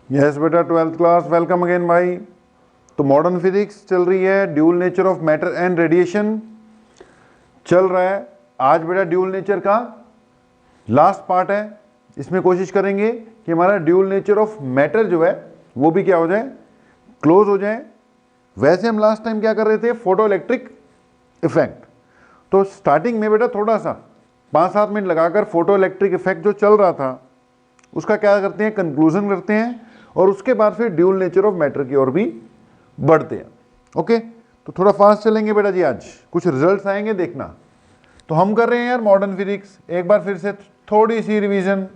Yes बेटा, 12th class, welcome again भाई। तो मॉडर्न फिजिक्स चल रही है, dual nature of matter and radiation चल रहा है। आज बेटा ड्यूल नेचर का लास्ट पार्ट है। इसमें कोशिश करेंगे कि हमारा ड्यूल नेचर ऑफ मैटर जो है वो भी क्या हो जाए, क्लोज हो जाए। वैसे हम लास्ट टाइम क्या कर रहे थे, फोटो इलेक्ट्रिक इफेक्ट। तो स्टार्टिंग में बेटा थोड़ा सा 5-7 मिनट लगाकर फोटो इलेक्ट्रिक इफेक्ट जो चल रहा था उसका क्या करते हैं, कंक्लूजन करते हैं, और उसके बाद फिर ड्यूल नेचर ऑफ मैटर की ओर भी बढ़ते हैं। ओके, तो थोड़ा फास्ट चलेंगे बेटा जी, आज कुछ रिजल्ट्स आएंगे देखना। तो हम कर रहे हैं यार मॉडर्न फिजिक्स, एक बार फिर से थोड़ी सी रिवीजन।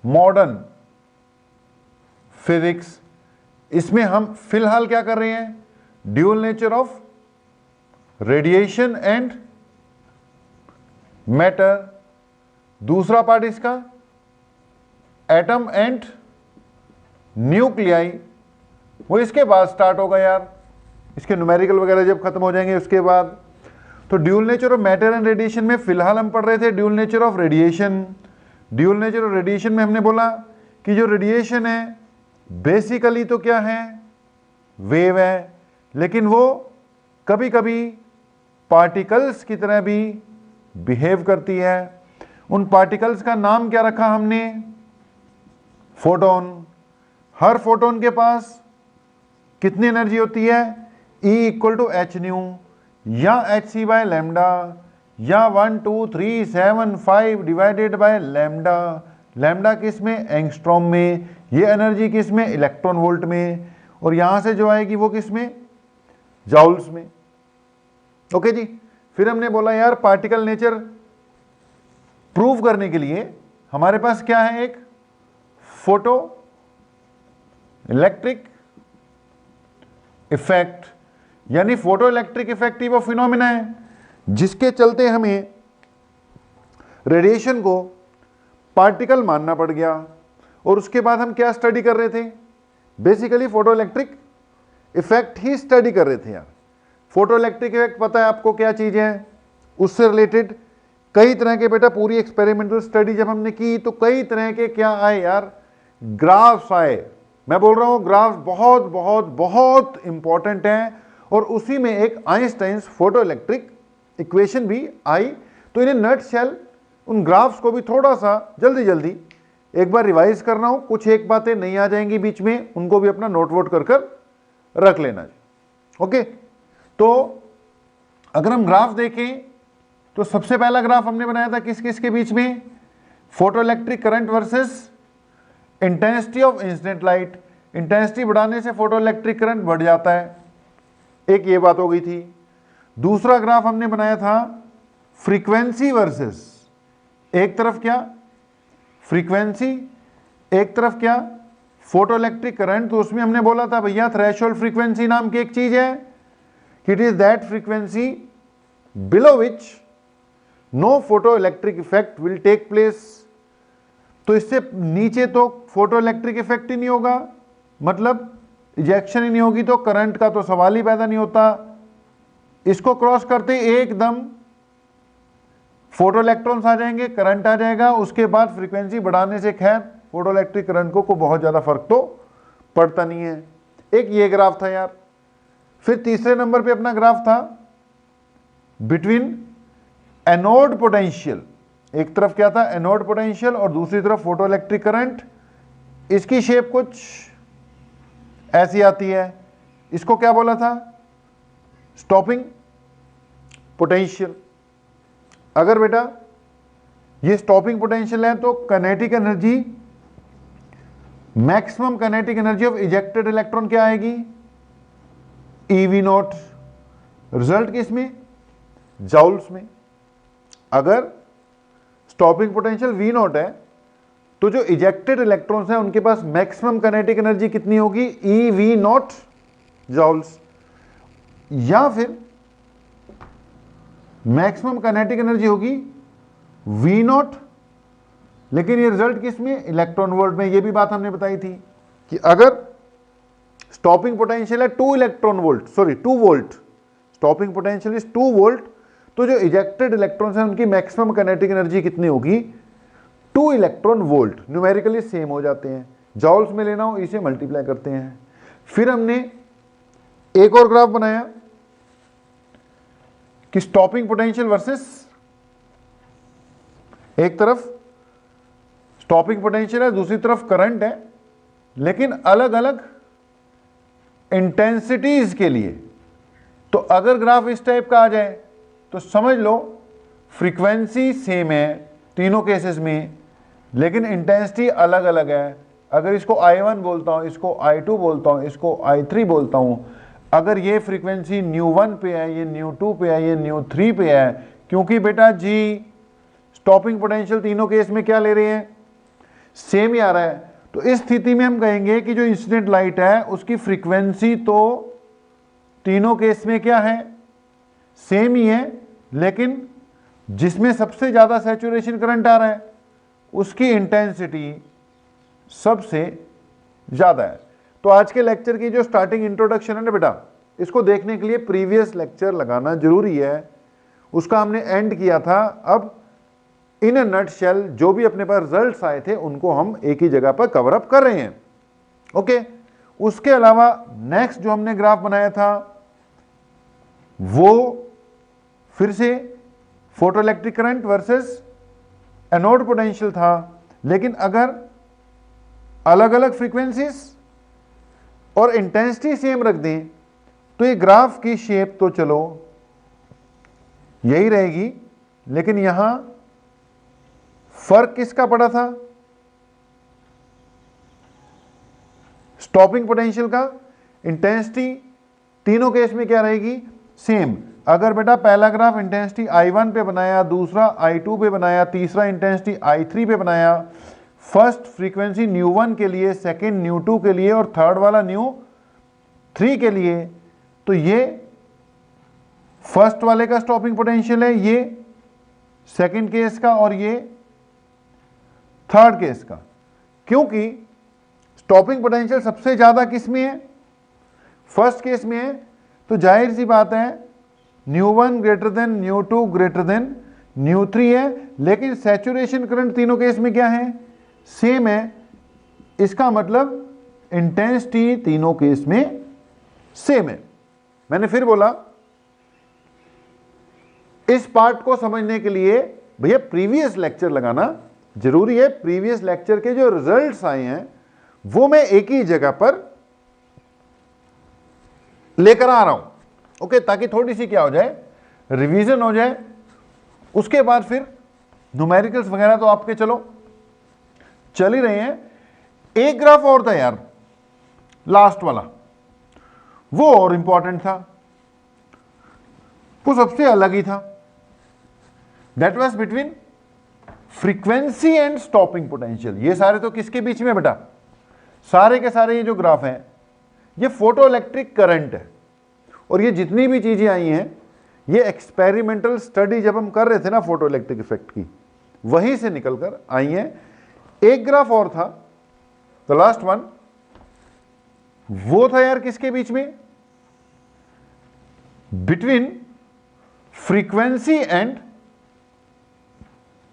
मॉडर्न फिजिक्स, इसमें हम फिलहाल क्या कर रहे हैं, dual nature of radiation and matter. दूसरा पार्ट इसका एटम एंड न्यूक्लियाई, वो इसके बाद स्टार्ट होगा यार, इसके न्यूमेरिकल वगैरह जब खत्म हो जाएंगे उसके बाद। तो dual nature of matter and radiation में फिलहाल हम पढ़ रहे थे dual nature of radiation. Dual nature of radiation में हमने बोला कि जो रेडिएशन है बेसिकली तो क्या है, वेव है, लेकिन वो कभी कभी पार्टिकल्स की तरह भी बिहेव करती है। उन पार्टिकल्स का नाम क्या रखा हमने, फोटोन। हर फोटोन के पास कितनी एनर्जी होती है, E equal to h nu या एच सी बाय लैम्डा या 1 2 3 7 5 डिवाइडेड बाय लैम्डा। लैम्डा किस में, एंगस्ट्रॉम में। ये एनर्जी किस में, इलेक्ट्रॉन वोल्ट में। और यहां से जो आएगी वो किस में, जाउल्स में। ओके जी। फिर हमने बोला यार पार्टिकल नेचर प्रूव करने के लिए हमारे पास क्या है, एक फोटो इलेक्ट्रिक इफेक्ट, यानी फोटो इलेक्ट्रिक इफेक्ट वो फिनोमिना है जिसके चलते हमें रेडिएशन को पार्टिकल मानना पड़ गया। और उसके बाद हम क्या स्टडी कर रहे थे, बेसिकली फोटो इलेक्ट्रिक इफेक्ट ही स्टडी कर रहे थे यार। फोटो इलेक्ट्रिक इफेक्ट पता है आपको क्या चीज है, उससे रिलेटेड कई तरह के बेटा पूरी एक्सपेरिमेंटल स्टडी जब हमने की तो कई तरह के क्या आए यार, ग्राफ्स आए। मैं बोल रहा हूं ग्राफ्स बहुत बहुत बहुत इंपॉर्टेंट हैं, और उसी में एक आइंस्टाइन्स फोटो इलेक्ट्रिक इक्वेशन भी आई। तो इन्हें नट शेल उन ग्राफ्स को भी थोड़ा सा जल्दी जल्दी एक बार रिवाइज कर रहा हूं, कुछ एक बातें नहीं आ जाएंगी बीच में, उनको भी अपना नोट वोट कर रख लेना। ओके, तो अगर हम ग्राफ देखें तो सबसे पहला ग्राफ हमने बनाया था किस किस के बीच में, photo electric current versus intensity of incident light. Intensity बढ़ाने से फोटो इलेक्ट्रिक करंट बढ़ जाता है, एक ये बात हो गई थी। दूसरा ग्राफ हमने बनाया था फ्रीक्वेंसी वर्सेस, एक तरफ क्या फ्रीक्वेंसी, एक तरफ क्या फोटो इलेक्ट्रिक करंट। तो उसमें हमने बोला था भैया थ्रेशोल्ड फ्रीक्वेंसी नाम की एक चीज है, it is that frequency below which no photo electric effect will take place. तो इससे नीचे तो फोटो इलेक्ट्रिक इफेक्ट ही नहीं होगा, मतलब इजेक्शन ही नहीं होगी, तो करंट का तो सवाल ही पैदा नहीं होता। इसको क्रॉस करते एकदम फोटो इलेक्ट्रॉन्स आ जाएंगे, करंट आ जाएगा। उसके बाद फ्रीक्वेंसी बढ़ाने से खैर फोटो इलेक्ट्रिक करंट को बहुत ज्यादा फर्क तो पड़ता नहीं है। एक ये ग्राफ था यार। फिर तीसरे नंबर पे अपना ग्राफ था बिटवीन एनोड पोटेंशियल, एक तरफ क्या था एनोड पोटेंशियल और दूसरी तरफ फोटो इलेक्ट्रिक करंट। इसकी शेप कुछ ऐसी आती है, इसको क्या बोला था, स्टॉपिंग पोटेंशियल। अगर बेटा ये स्टॉपिंग पोटेंशियल है तो kinetic energy, maximum kinetic energy of ejected electron क्या आएगी, ईवी नॉट। रिजल्ट किस में, जाउल्स में। अगर स्टॉपिंग पोटेंशियल वी नॉट है तो जो इजेक्टेड इलेक्ट्रॉन्स हैं उनके पास मैक्सिमम काइनेटिक एनर्जी कितनी होगी, ई वी नॉट जॉल्स। या फिर मैक्सिमम काइनेटिक एनर्जी होगी वी नॉट, लेकिन ये रिजल्ट किस में, इलेक्ट्रॉन वोल्ट में। ये भी बात हमने बताई थी कि अगर स्टॉपिंग पोटेंशियल है 2 electron volt, sorry 2 volt, stopping potential is 2 volt, तो जो इजेक्टेड इलेक्ट्रॉन्स हैं उनकी मैक्सिमम काइनेटिक एनर्जी कितनी होगी, 2 इलेक्ट्रॉन वोल्ट। न्यूमेरिकली सेम हो जाते हैं, जॉल्स में लेना हो, इसे मल्टीप्लाई करते हैं। फिर हमने एक और ग्राफ बनाया कि स्टॉपिंग पोटेंशियल वर्सेस, एक तरफ स्टॉपिंग पोटेंशियल है, दूसरी तरफ करंट है, लेकिन अलग अलग इंटेंसिटीज के लिए। तो अगर ग्राफ इस टाइप का आ जाए तो समझ लो फ्रीक्वेंसी सेम है तीनों केसेस में, लेकिन इंटेंसिटी अलग अलग है। अगर इसको I1 बोलता हूं, इसको I2 बोलता हूं, इसको I3 बोलता हूं, अगर ये फ्रीक्वेंसी ν1 पे है, ये ν2 पे है, ये ν3 पे है, क्योंकि बेटा जी स्टॉपिंग पोटेंशियल तीनों केस में क्या ले रहे हैं, सेम ही आ रहा है। तो इस स्थिति में हम कहेंगे कि जो इंसिडेंट लाइट है उसकी फ्रीक्वेंसी तो तीनों केस में क्या है, सेम ही है, लेकिन जिसमें सबसे ज्यादा सैचुरेशन करंट आ रहा है उसकी इंटेंसिटी सबसे ज्यादा है। तो आज के लेक्चर की जो स्टार्टिंग इंट्रोडक्शन है ना बेटा, इसको देखने के लिए प्रीवियस लेक्चर लगाना जरूरी है। उसका हमने एंड किया था। अब इन अ नटशेल जो भी अपने पास रिजल्ट्स आए थे उनको हम एक ही जगह पर कवर अप कर रहे हैं। ओके, उसके अलावा नेक्स्ट जो हमने ग्राफ बनाया था वो फिर से photoelectric current versus anode potential था, लेकिन अगर अलग अलग फ्रीक्वेंसीज और इंटेंसिटी सेम रख दें तो ये ग्राफ की शेप तो चलो यही रहेगी, लेकिन यहां फर्क किसका पड़ा था, स्टॉपिंग पोटेंशियल का। इंटेंसिटी तीनों केस में क्या रहेगी, सेम। अगर बेटा पहला ग्राफ इंटेंसिटी I1 पे बनाया, दूसरा I2 पे बनाया, तीसरा इंटेंसिटी I3 पे बनाया, फर्स्ट फ्रीक्वेंसी ν1 के लिए, सेकंड ν2 के लिए और थर्ड वाला ν3 के लिए, तो ये फर्स्ट वाले का स्टॉपिंग पोटेंशियल है, ये सेकंड केस का और ये थर्ड केस का। क्योंकि स्टॉपिंग पोटेंशियल सबसे ज्यादा किस में है, फर्स्ट केस में है, तो जाहिर सी बात है ν1 ग्रेटर देन ν2 ग्रेटर देन ν3 है, लेकिन सैचुरेशन करंट तीनों केस में क्या है, सेम है। इसका मतलब इंटेंसिटी तीनों केस में सेम है। मैंने फिर बोला इस पार्ट को समझने के लिए भैया प्रीवियस लेक्चर लगाना जरूरी है। प्रीवियस लेक्चर के जो रिजल्ट्स आए हैं वो मैं एक ही जगह पर लेकर आ रहा हूं, ओके, ताकि थोड़ी सी क्या हो जाए, रिवीजन हो जाए। उसके बाद फिर न्यूमेरिकल्स वगैरह तो आपके चलो चल ही रहे हैं। एक ग्राफ और था यार, लास्ट वाला, वो और इंपॉर्टेंट था, वो सबसे अलग ही था। That was between frequency and stopping potential. ये सारे तो किसके बीच में बेटा, सारे के सारे ये जो ग्राफ हैं ये फोटो इलेक्ट्रिक करंट है। और ये जितनी भी चीजें आई हैं ये एक्सपेरिमेंटल स्टडी जब हम कर रहे थे ना फोटो इलेक्ट्रिक इफेक्ट की, वहीं से निकलकर आई हैं। एक ग्राफ और था, द लास्ट वन, वो था यार किसके बीच में, between frequency and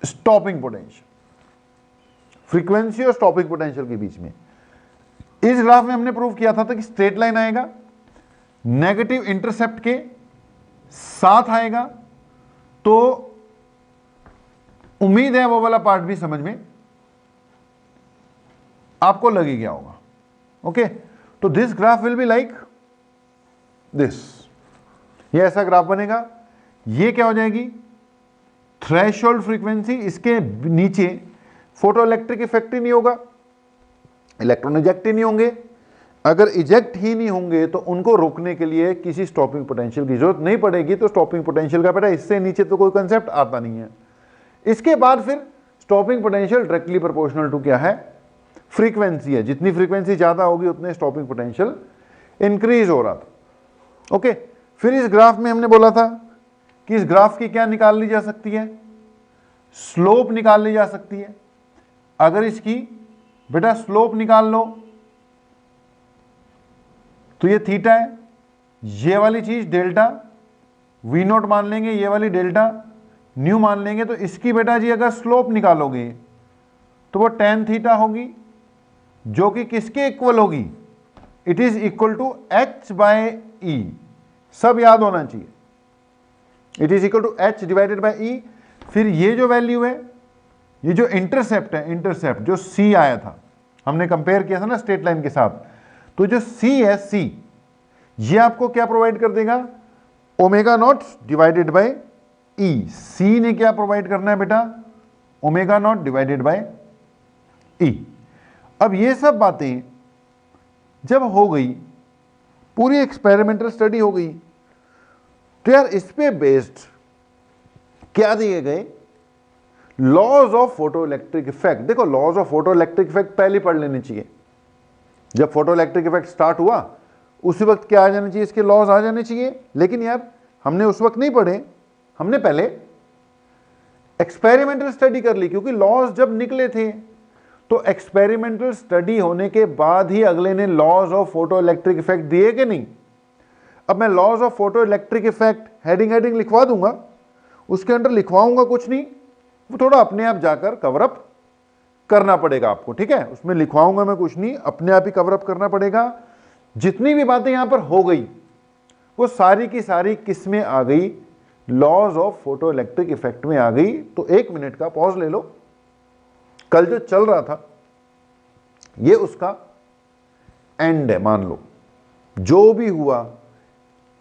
stopping potential, frequency और स्टॉपिंग पोटेंशियल के बीच में। इस ग्राफ में हमने प्रूव किया था कि स्ट्रेट लाइन आएगा, नेगेटिव इंटरसेप्ट के साथ आएगा, तो उम्मीद है वो वाला पार्ट भी समझ में आपको लग ही गया होगा। ओके, तो this graph will be like this, ये ऐसा ग्राफ बनेगा। ये क्या हो जाएगी, थ्रेशोल्ड फ्रीक्वेंसी, इसके नीचे फोटो इलेक्ट्रिक इफेक्ट ही नहीं होगा, इलेक्ट्रॉन इजेक्ट ही नहीं होंगे। अगर इजेक्ट ही नहीं होंगे तो उनको रोकने के लिए किसी स्टॉपिंग पोटेंशियल की जरूरत नहीं पड़ेगी। तो स्टॉपिंग पोटेंशियल का बेटा इससे नीचे तो कोई कंसेप्ट आता नहीं है। इसके बाद फिर stopping potential directly proportional to क्या है, फ्रीक्वेंसी है। जितनी फ्रीक्वेंसी ज्यादा होगी उतने स्टॉपिंग पोटेंशियल इंक्रीज हो रहा था। ओके, फिर इस ग्राफ में हमने बोला था कि इस ग्राफ की क्या निकाल ली जा सकती है, स्लोप निकाल ली जा सकती है। अगर इसकी बेटा स्लोप निकाल लो तो ये थीटा है, ये वाली चीज डेल्टा, वी नोट मान लेंगे, ये वाली डेल्टा न्यू मान लेंगे। तो इसकी बेटा जी अगर स्लोप निकालोगे तो वो tan थीटा होगी, जो कि किसके इक्वल होगी, it is equal to h by E, सब याद होना चाहिए, it is equal to h divided by E. फिर ये जो वैल्यू है, ये जो इंटरसेप्ट है, इंटरसेप्ट जो c आया था, हमने कंपेयर किया था ना स्ट्रेट लाइन के साथ, तो जो c है, c ये आपको क्या प्रोवाइड कर देगा, omega naught divided by E. c ने क्या प्रोवाइड करना है बेटा, ओमेगा नॉट डिवाइडेड बाय ई। अब ये सब बातें जब हो गई, पूरी एक्सपेरिमेंटल स्टडी हो गई, तो यार इस पे बेस्ड क्या दिए गए, laws of photo electric effect. देखो laws of photo electric effect पहले पढ़ लेने चाहिए, जब फोटो इलेक्ट्रिक इफेक्ट स्टार्ट हुआ उसी वक्त क्या आ जाना चाहिए, इसके लॉज आ जाने चाहिए। लेकिन यार हमने उस वक्त नहीं पढ़े, हमने पहले एक्सपेरिमेंटल स्टडी कर ली, क्योंकि लॉज जब निकले थे तो एक्सपेरिमेंटल स्टडी होने के बाद ही अगले ने laws of photo electric effect दिए कि नहीं। अब मैं laws of photo electric effect heading लिखवा दूंगा, उसके अंदर लिखवाऊंगा कुछ नहीं, वो थोड़ा अपने आप जाकर कवर अप करना पड़ेगा आपको, ठीक है। उसमें लिखवाऊंगा मैं कुछ नहीं, अपने आप ही कवर अप करना पड़ेगा। जितनी भी बातें यहां पर हो गई वो सारी की सारी किस में आ गई, laws of photo electric effect में आ गई। तो 1 मिनट का पॉज ले लो, कल जो चल रहा था ये उसका एंड है, मान लो जो भी हुआ,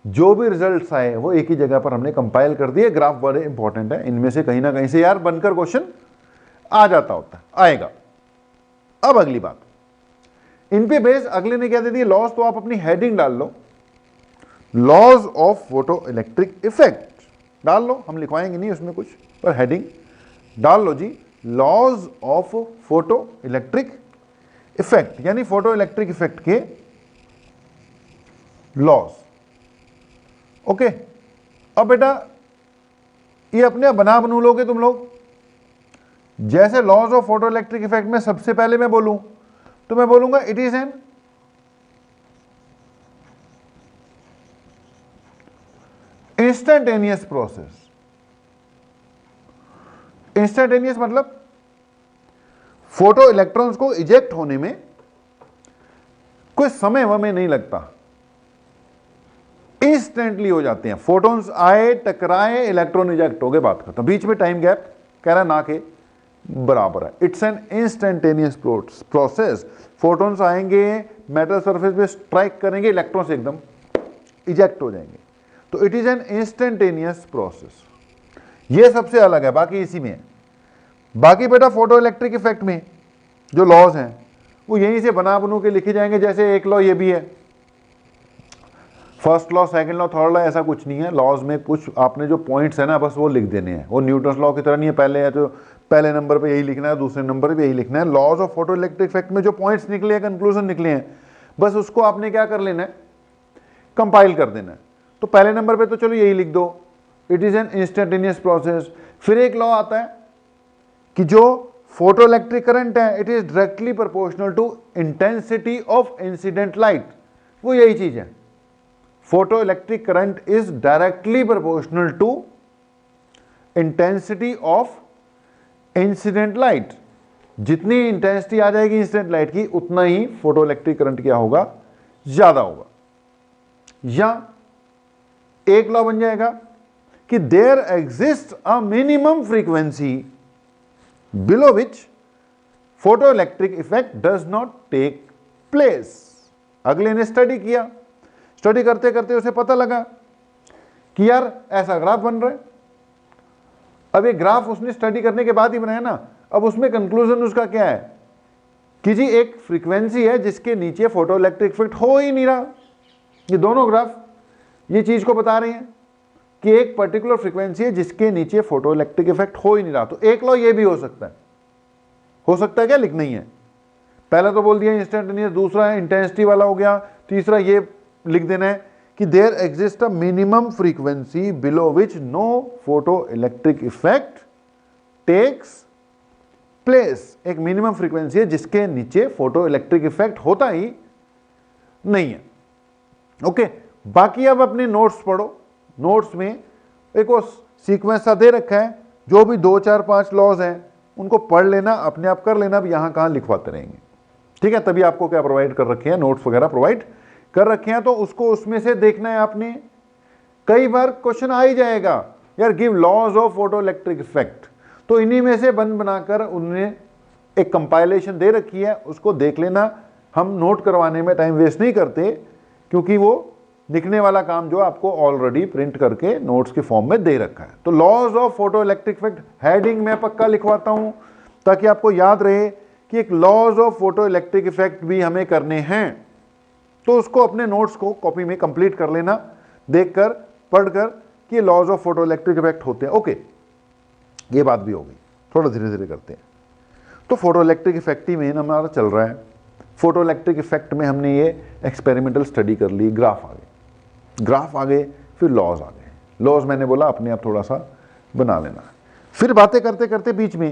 जो भी रिजल्ट्स आए वो एक ही जगह पर हमने कंपाइल कर दिए। ग्राफ बड़े इंपॉर्टेंट है, इनमें से कहीं ना कहीं से यार बनकर क्वेश्चन आ जाता होता है, आएगा। अब अगली बात, इन पे बेस अगले ने क्या दे दिया, लॉज। तो आप अपनी हेडिंग डाल लो, laws of photo electric effect डाल लो, हम लिखवाएंगे नहीं उसमें कुछ, पर हेडिंग डाल लो जी, laws of photo electric effect, यानी फोटो इलेक्ट्रिक इफेक्ट के लॉज। ओके, अब बेटा ये अपने बनू लोगे तुम लोग। जैसे laws of photo electric effect में सबसे पहले मैं बोलूं तो मैं बोलूंगा it is an instantaneous process. Instantaneous मतलब फोटो इलेक्ट्रॉन्स को इजेक्ट होने में कोई समय वमय नहीं लगता, इंस्टेंटली हो जाते हैं। फोटॉन्स आए, टकराए, इलेक्ट्रॉन इजेक्ट हो गए, बात खत्म। बीच में टाइम गैप कह रहा ना के बराबर है। It's an instantaneous process. Photons आएंगे, मेटल सरफेस पे स्ट्राइक करेंगे, इलेक्ट्रॉन्स एकदम इजेक्ट हो जाएंगे। तो it is an instantaneous process. ये सबसे अलग है, बाकी इसी में है। बाकी बेटा फोटो इलेक्ट्रिक इफेक्ट में जो लॉज हैं वो यहीं से बनू के लिखे जाएंगे। जैसे एक लॉ ये भी है, first law, second law, third law, ऐसा कुछ नहीं है। लॉज में कुछ आपने जो पॉइंट्स है ना बस वो लिख देने हैं। वो न्यूटन्स लॉ की तरह नहीं है, पहले है तो पहले नंबर पे यही लिखना है, दूसरे नंबर पे यही लिखना है। Laws of photo electric effect में जो पॉइंट्स निकले हैं, कंक्लूजन निकले हैं, बस उसको आपने क्या कर लेना है, कंपाइल कर देना है। तो पहले नंबर पे तो चलो यही लिख दो, it is an instantaneous process. फिर एक लॉ आता है कि जो फोटो इलेक्ट्रिक करंट है it is directly proportional to intensity of incident light. वो यही चीज है, photo electric current is directly proportional to intensity of incident light. जितनी इंटेंसिटी आ जाएगी इंसिडेंट लाइट की, उतना ही फोटो इलेक्ट्रिक करंट क्या होगा, ज्यादा होगा। या एक लॉ बन जाएगा कि there exist a minimum frequency below which photo electric effect does not take place. अगले ने स्टडी किया, स्टडी करते करते उसे पता लगा कि यार ऐसा ग्राफ बन रहा है। अब ये ग्राफ उसने स्टडी करने के बाद ही बनाया ना, अब उसमें कंक्लूजन उसका क्या है कि जी एक फ्रीक्वेंसी है जिसके नीचे फोटो इलेक्ट्रिक इफेक्ट हो ही नहीं रहा। ये दोनों ग्राफ ये चीज को बता रहे हैं कि एक पर्टिकुलर फ्रीक्वेंसी है जिसके नीचे फोटो इलेक्ट्रिक इफेक्ट हो ही नहीं रहा। तो एक लॉ ये भी हो सकता है क्या, लिखना ही है। पहला तो बोल दिया इंस्टेंटेनियस, दूसरा है इंटेंसिटी वाला हो गया, तीसरा ये लिख देना है कि there exist a minimum frequency below which no photo electric effect takes place. एक मिनिमम फ्रीक्वेंसी है जिसके नीचे फोटो इलेक्ट्रिक इफेक्ट होता ही नहीं है। ओके, बाकी अब अपने नोट्स पढ़ो। नोट्स में एक वो सीक्वेंस सा दे रखा है, जो भी 2 4 5 लॉज हैं उनको पढ़ लेना, अपने आप कर लेना। अब यहां कहां लिखवाते रहेंगे, ठीक है, तभी आपको क्या प्रोवाइड कर रखे हैं, नोट्स वगैरह प्रोवाइड कर रखे हैं, तो उसको उसमें से देखना है आपने। कई बार क्वेश्चन आ ही जाएगा यार, give laws of photo electric effect, तो इन्हीं में से बन बनाकर उन्होंने एक कंपाइलेशन दे रखी है, उसको देख लेना। हम नोट करवाने में टाइम वेस्ट नहीं करते, क्योंकि वो लिखने वाला काम जो आपको ऑलरेडी प्रिंट करके नोट्स के फॉर्म में दे रखा है। तो laws of photo electric effect heading में पक्का लिखवाता हूं, ताकि आपको याद रहे कि एक laws of photo electric effect भी हमें करने हैं। तो उसको अपने नोट्स को कॉपी में कंप्लीट कर लेना, देखकर पढ़कर कि laws of photo electric effect होते हैं। ओके, ये बात भी होगी, थोड़ा धीरे धीरे करते हैं। तो फोटो इलेक्ट्रिक इफेक्ट ही मेन हमारा चल रहा है। फोटो इलेक्ट्रिक इफेक्ट में हमने ये एक्सपेरिमेंटल स्टडी कर ली, ग्राफ आ गए, फिर लॉज आ गए। लॉज मैंने बोला अपने आप थोड़ा सा बना लेना। फिर बातें करते करते बीच में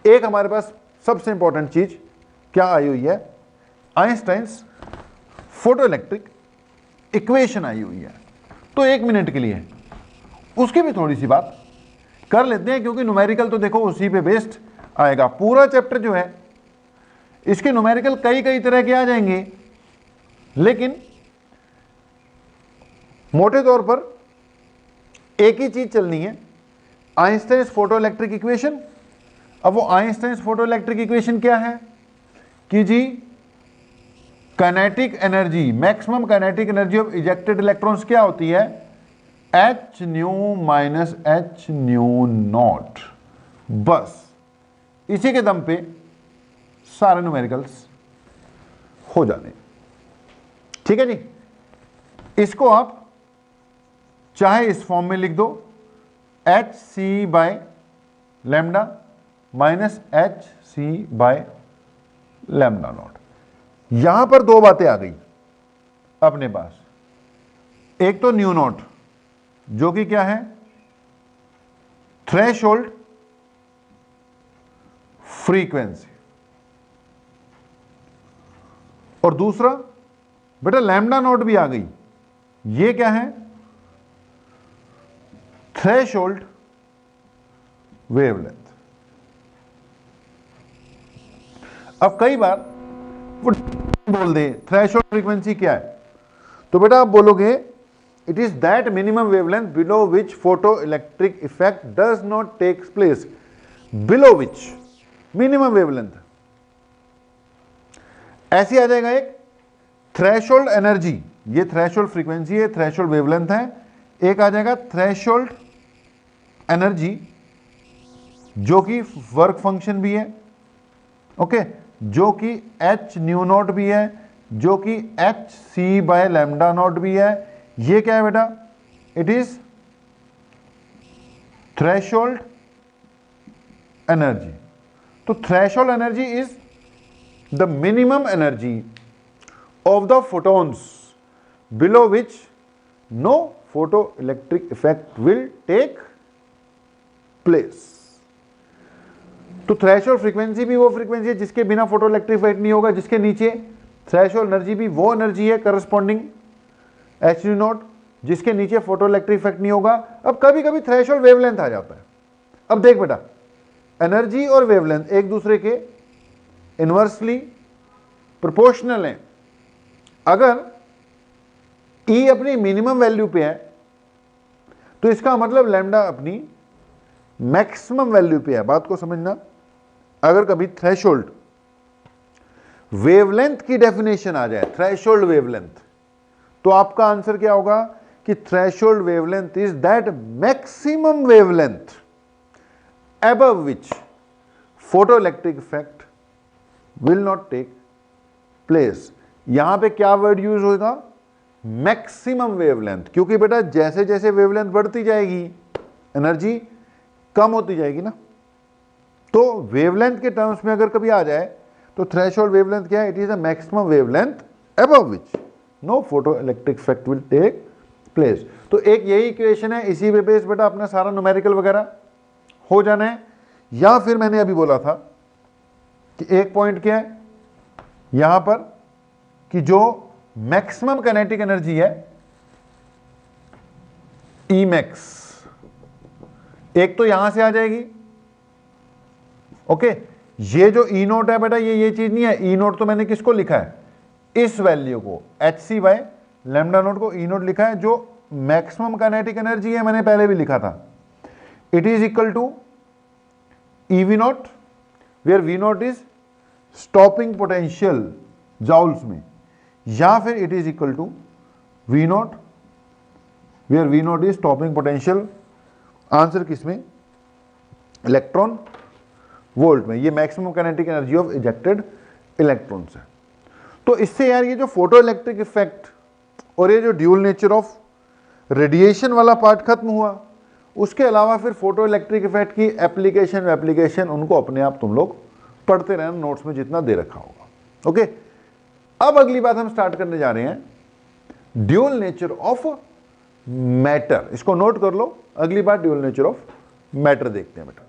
एक हमारे पास सबसे इंपॉर्टेंट चीज क्या आई हुई है, आइंस्टाइन्स फोटो इलेक्ट्रिक इक्वेशन आई हुई है। तो 1 मिनट के लिए उसकी भी थोड़ी सी बात कर लेते हैं, क्योंकि न्यूमेरिकल तो देखो उसी पे बेस्ड आएगा। पूरा चैप्टर जो है इसके न्यूमेरिकल कई कई तरह के आ जाएंगे, लेकिन मोटे तौर पर एक ही चीज चलनी है, आइंस्टाइन्स फोटो इलेक्ट्रिक इक्वेशन। अब वो आइंस्टाइन्स फोटो इलेक्ट्रिक इक्वेशन क्या है कि जी, kinetic energy, maximum kinetic energy of ejected electrons क्या होती है, h nu minus h nu naught. बस इसी के दम पे सारे न्यूमेरिकल्स हो जाने। ठीक है जी, इसको आप चाहे इस फॉर्म में लिख दो, h c by lambda minus h c by lambda naught. यहां पर दो बातें आ गई अपने पास। एक तो न्यू नॉट, जो कि क्या है, थ्रेशोल्ड फ्रीक्वेंसी, और दूसरा बेटा लैम्डा नॉट भी आ गई। ये क्या है, थ्रेशोल्ड वेवलेंथ। अब कई बार वो बोल दे थ्रेशोल्ड फ्रीक्वेंसी क्या है, तो बेटा आप बोलोगे it is that minimum wavelength below which photo electric effect does not take place. Below which minimum wavelength ऐसी आ जाएगा। एक थ्रेशोल्ड एनर्जी, ये थ्रेशोल्ड फ्रीक्वेंसी है, थ्रेशोल्ड वेवलेंथ है। एक आ जाएगा थ्रेशोल्ड एनर्जी, जो कि वर्क फंक्शन भी है, ओके, जो कि एच न्यू नॉट भी है, जो कि h c by lambda naught भी है। ये क्या है बेटा, इट इज थ्रेशोल्ड एनर्जी। तो threshold energy is the minimum energy of the photons below which no photoelectric effect will take place। तो थ्रेशोल्ड फ्रीक्वेंसी भी वो फ्रीक्वेंसी है जिसके बिना फोटो इलेक्ट्रिक इफेक्ट नहीं होगा, जिसके नीचे थ्रेशोल्ड एनर्जी भी वो एनर्जी है करस्पॉन्डिंग एच न्यू नॉट, जिसके नीचे फोटो इलेक्ट्रिक इफेक्ट नहीं होगा। अब कभी कभी थ्रेशोल्ड वेवलेंथ आ जाता है। अब देख बेटा, एनर्जी और वेवलेंथ एक दूसरे के इनवर्सली प्रोपोर्शनल हैं। अगर E अपनी मिनिमम वैल्यू पे है तो इसका मतलब लैम्डा अपनी मैक्सिमम वैल्यू पे है। बात को समझना, अगर कभी थ्रेशोल्ड वेवलेंथ की डेफिनेशन आ जाए, थ्रेशोल्ड वेवलेंथ, तो आपका आंसर क्या होगा कि threshold wavelength is that maximum wavelength above which photoelectric effect will not take place। यहां पे क्या वर्ड यूज होगा, मैक्सिमम वेवलेंथ, क्योंकि बेटा जैसे जैसे वेवलेंथ बढ़ती जाएगी एनर्जी कम होती जाएगी ना। तो वेवलेंथ के टर्म्स में अगर कभी आ जाए तो थ्रेशोल्ड वेवलेंथ क्या है, it is a maximum wavelength above which no photo electric effect will take place. तो एक यही इक्वेशन है, इसी पे बेस बेटा अपना सारा न्यूमेरिकल वगैरह हो जाना है। या फिर मैंने अभी बोला था कि एक पॉइंट क्या है यहां पर कि जो मैक्सिमम काइनेटिक एनर्जी है ई मैक्स, एक तो यहां से आ जाएगी, ओके, ये जो ई नोट है बेटा, ये चीज नहीं है। ई नोट तो मैंने किसको लिखा है, इस वैल्यू को HC बाय लैम्डा नोट को ई नोट लिखा है, जो मैक्सिमम काइनेटिक एनर्जी है, मैंने पहले भी लिखा था। It is equal to EV naught, where V naught is stopping potential joules में, या फिर it is equal to V naught, where V naught is stopping potential, answer किसमें, इलेक्ट्रॉन वोल्ट में। ये maximum kinetic energy of ejected electrons है। तो इससे यार ये जो फोटो इलेक्ट्रिक इफेक्ट और ये जो ड्यूल नेचर ऑफ रेडिएशन वाला पार्ट खत्म हुआ। उसके अलावा फिर फोटो इलेक्ट्रिक इफेक्ट की एप्लीकेशन उनको अपने आप तुम लोग पढ़ते रहना, नोट्स में जितना दे रखा होगा। ओके, अब अगली बात हम स्टार्ट करने जा रहे हैं, ड्यूल नेचर ऑफ मैटर। इसको नोट कर लो, अगली बात ड्यूल नेचर ऑफ मैटर देखते हैं बेटा।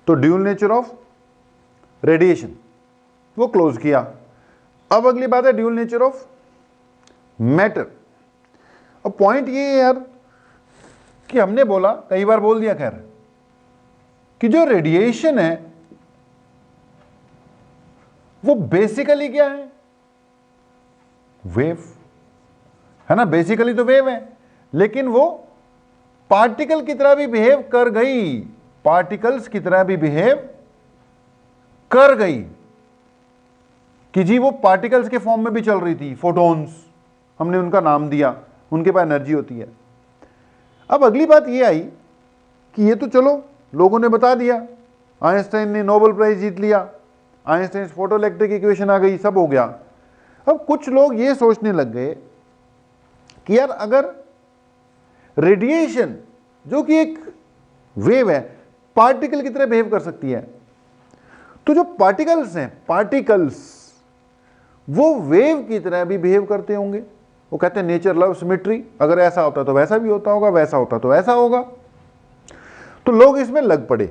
तो ड्यूल नेचर ऑफ रेडिएशन वो क्लोज किया। अब अगली बात है ड्यूल नेचर ऑफ मैटर। अब पॉइंट ये है यार कि हमने बोला, कई बार बोल दिया खैर, कि जो रेडिएशन है वो बेसिकली क्या है, वेव है ना। बेसिकली तो वेव है, लेकिन वो पार्टिकल की तरह भी बिहेव कर गई, पार्टिकल्स की तरह भी बिहेव कर गई, कि जी वो पार्टिकल्स के फॉर्म में भी चल रही थी, फोटॉन्स हमने उनका नाम दिया, उनके पास एनर्जी होती है। अब अगली बात ये आई कि ये तो चलो लोगों ने बता दिया, आइंस्टाइन ने नोबेल प्राइज जीत लिया, आइंस्टाइन फोटो इलेक्ट्रिक इक्वेशन आ गई, सब हो गया। अब कुछ लोग ये सोचने लग गए कि यार अगर रेडिएशन जो कि एक वेव है पार्टिकल की तरह बिहेव कर सकती है, तो जो पार्टिकल्स हैं, पार्टिकल्स वो वेव की तरह भी बिहेव करते होंगे। वो कहते हैं नेचर लव सिमेट्री, अगर ऐसा होता तो वैसा भी होता होगा, वैसा होता तो ऐसा होगा। तो लोग इसमें लग पड़े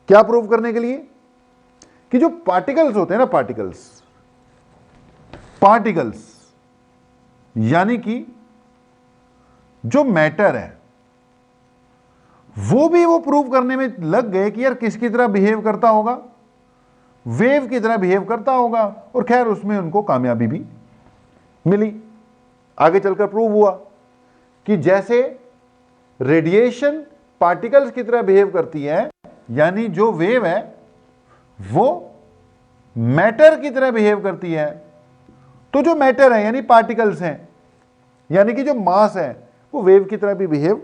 क्या प्रूव करने के लिए, कि जो पार्टिकल्स होते हैं ना, पार्टिकल्स यानी कि जो मैटर है, वो प्रूव करने में लग गए कि यार किसकी तरह बिहेव करता होगा, वेव की तरह बिहेव करता होगा। और खैर उसमें उनको कामयाबी भी मिली। आगे चलकर प्रूव हुआ कि जैसे रेडिएशन पार्टिकल्स की तरह बिहेव करती है, यानी जो वेव है वो मैटर की तरह बिहेव करती है, तो जो मैटर है यानी पार्टिकल्स हैं, यानी कि जो मास है वो वेव की तरह भी बिहेव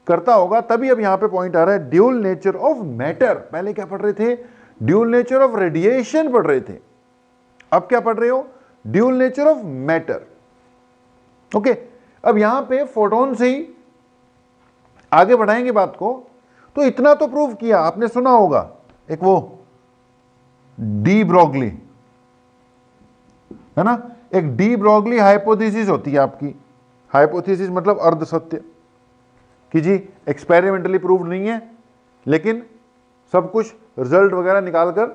करता होगा। तभी अब यहां पे पॉइंट आ रहा है ड्यूल नेचर ऑफ मैटर। पहले क्या पढ़ रहे थे, ड्यूल नेचर ऑफ रेडिएशन पढ़ रहे थे, अब क्या पढ़ रहे हो, dual nature of matter. Okay, अब यहां पे फोटोन से ही आगे बढ़ाएंगे बात को। तो इतना तो प्रूव किया, आपने सुना होगा एक वो डी ब्रोगली है ना, एक डी ब्रोगली हाइपोथेसिस होती है आपकी। हाइपोथेसिस मतलब अर्ध सत्य, कि जी एक्सपेरिमेंटली प्रूव नहीं है, लेकिन सब कुछ रिजल्ट वगैरह निकालकर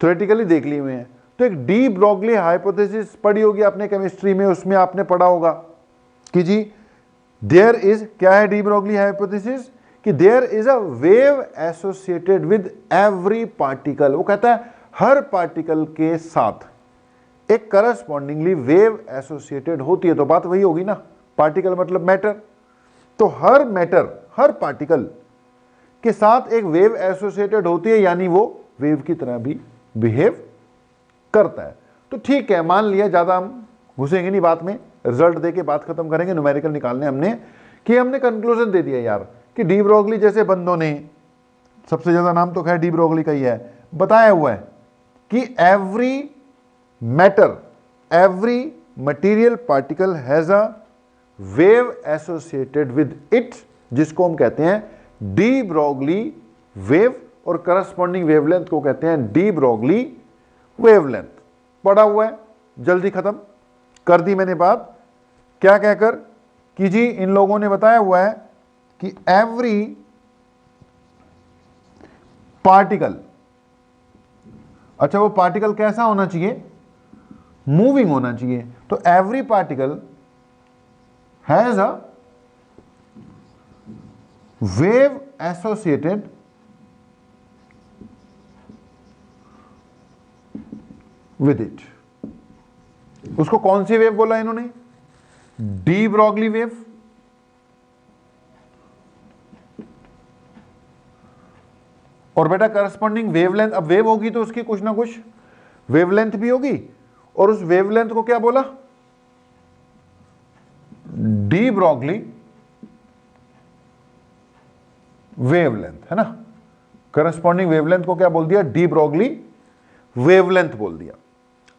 थ्योरेटिकली देख लिए हुए हैं। तो एक डी ब्रोगली हाइपोथेसिस पढ़ी होगी आपने केमिस्ट्री में, उसमें आपने पढ़ा होगा कि जी देयर इज, क्या है डी ब्रोगली हाइपोथेसिस, कि there is a wave associated with every particle. वो कहता है हर पार्टिकल के साथ एक करस्पॉन्डिंगली वेव एसोसिएटेड होती है। तो बात वही होगी ना, पार्टिकल मतलब मैटर। तो हर मैटर, हर पार्टिकल के साथ एक वेव एसोसिएटेड होती है, यानी वो वेव की तरह भी बिहेव करता है। तो ठीक है, मान लिया, ज्यादा हम घुसेंगे नहीं बात में, रिजल्ट देके बात खत्म करेंगे। न्यूमेरिकल निकालने हमने कि हमने कंक्लूजन दे दिया यार कि डी ब्रोगली जैसे बंदों ने, सबसे ज्यादा नाम तो खैर डी ब्रोगली का ही है, बताया हुआ है कि every matter, every material particle has a wave associated with it, जिसको हम कहते हैं डी ब्रोगली वेव, और करस्पॉन्डिंग वेवलेंथ को कहते हैं डी ब्रोगली वेवलेंथ। पढ़ा हुआ है, जल्दी खत्म कर दी मैंने बात। क्या कहकर कि जी इन लोगों ने बताया हुआ है कि एवरी पार्टिकल, अच्छा वो पार्टिकल कैसा होना चाहिए, मूविंग होना चाहिए। तो every particle has a wave associated with it. उसको कौन सी वेव बोला इन्होंने? De Broglie wave. और बेटा करस्पॉन्डिंग वेवलेंथ, अब वेव होगी तो उसकी कुछ ना कुछ वेवलेंथ भी होगी, और उस वेवलेंथ को क्या बोला? डी ब्रॉगली वेवलेंथ, है ना। करस्पॉन्डिंग वेवलेंथ को क्या बोल दिया? डी ब्रॉगली वेवलेंथ बोल दिया।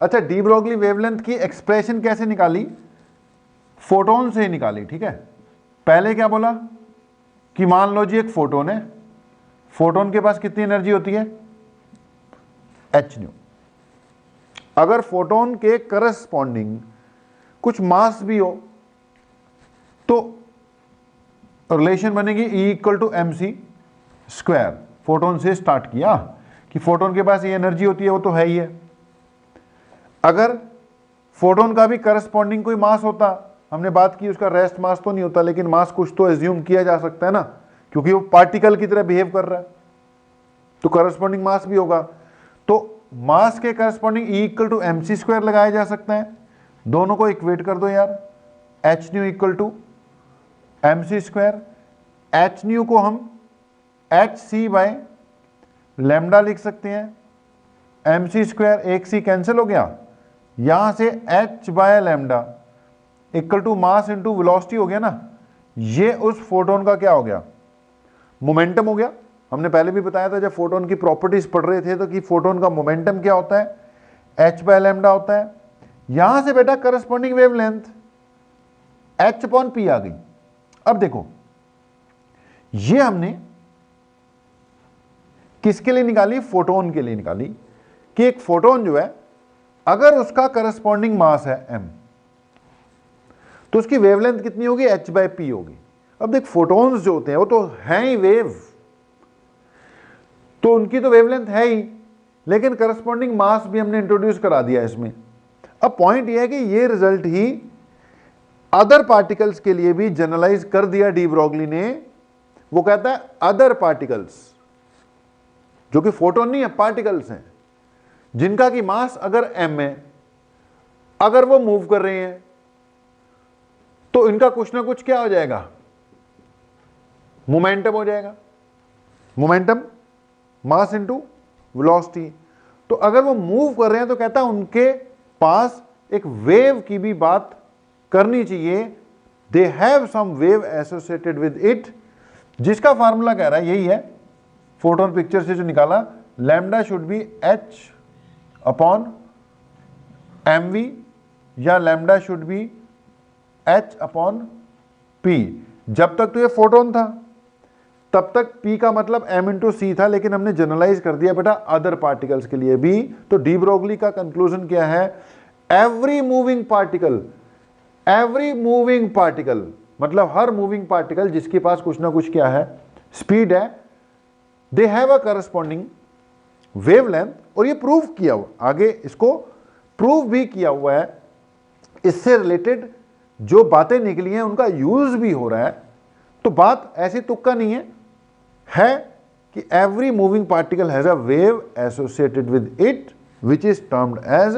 अच्छा, डी ब्रॉगली वेवलेंथ की एक्सप्रेशन कैसे निकाली? फोटोन से निकाली, ठीक है। पहले क्या बोला कि मान लो जी एक फोटोन है, फोटोन के पास कितनी एनर्जी होती है? H nu. अगर फोटोन के करस्पॉन्डिंग कुछ मास भी हो तो रिलेशन बनेगी E equal to m c square. Photon से स्टार्ट किया कि फोटोन के पास ये एनर्जी होती है, वो तो है ही है। अगर फोटोन का भी करस्पॉन्डिंग कोई मास होता, हमने बात की उसका रेस्ट मास तो नहीं होता, लेकिन मास कुछ तो एज्यूम किया जा सकता है ना, क्योंकि वो पार्टिकल की तरह बिहेव कर रहा है, तो करस्पॉन्डिंग मास भी होगा। तो मास के corresponding E equal to m c square लगाया जा सकता है। दोनों को इक्वेट कर दो यार, h nu equal to m c square. H nu को हम एच सी बाय लैम्डा लिख सकते हैं। एम सी स्क्वायर एक सी कैंसिल हो गया, यहां से h by lambda equal to mass into velocity हो गया ना। ये उस फोटोन का क्या हो गया? मोमेंटम हो गया। हमने पहले भी बताया था जब फोटोन की प्रॉपर्टीज पढ़ रहे थे तो कि फोटोन का मोमेंटम क्या होता है? एच बाय लैम्डा होता है। यहां से बेटा corresponding wavelength h upon p आ गई। अब देखो, ये हमने किसके लिए निकाली? फोटोन के लिए निकाली कि एक फोटोन जो है अगर उसका करस्पॉन्डिंग मास है m, तो उसकी वेवलेंथ कितनी होगी? h बाय पी होगी। अब देख, फोटोन्स जो होते हैं वो तो हैं ही वेव, तो उनकी तो वेवलेंथ है ही, लेकिन करस्पॉन्डिंग मास भी हमने इंट्रोड्यूस करा दिया इसमें। अब पॉइंट यह है कि ये रिजल्ट ही अदर पार्टिकल्स के लिए भी जनरलाइज कर दिया डी ब्रॉगली ने। वो कहता है अदर पार्टिकल्स, जो कि फोटोन नहीं है, पार्टिकल्स हैं, जिनका की मास अगर m है, अगर वो मूव कर रहे हैं तो इनका कुछ ना कुछ क्या हो जाएगा? मोमेंटम हो जाएगा। Momentum mass into velocity. तो अगर वो मूव कर रहे हैं तो कहता है उनके पास एक वेव की भी बात करनी चाहिए। They have some wave associated with it, जिसका फार्मूला कह रहा है यही है, फोटोन पिक्चर से जो निकाला, lambda should be h upon m v, या lambda should be h upon p. जब तक तो ये फोटोन था तब तक P का मतलब m इंटू सी था, लेकिन हमने जनरलाइज कर दिया बेटा अदर पार्टिकल्स के लिए भी। तो डी ब्रोगली का कंक्लूजन क्या है? एवरी मूविंग पार्टिकल मतलब हर मूविंग पार्टिकल जिसके पास कुछ ना कुछ क्या है? स्पीड है, they have a corresponding wavelength. और ये प्रूव किया हुआ, आगे इसको प्रूव भी किया हुआ है, इससे रिलेटेड जो बातें निकली हैं उनका यूज भी हो रहा है। तो बात ऐसी तुक्का नहीं है कि every moving particle has a wave associated with it which is termed as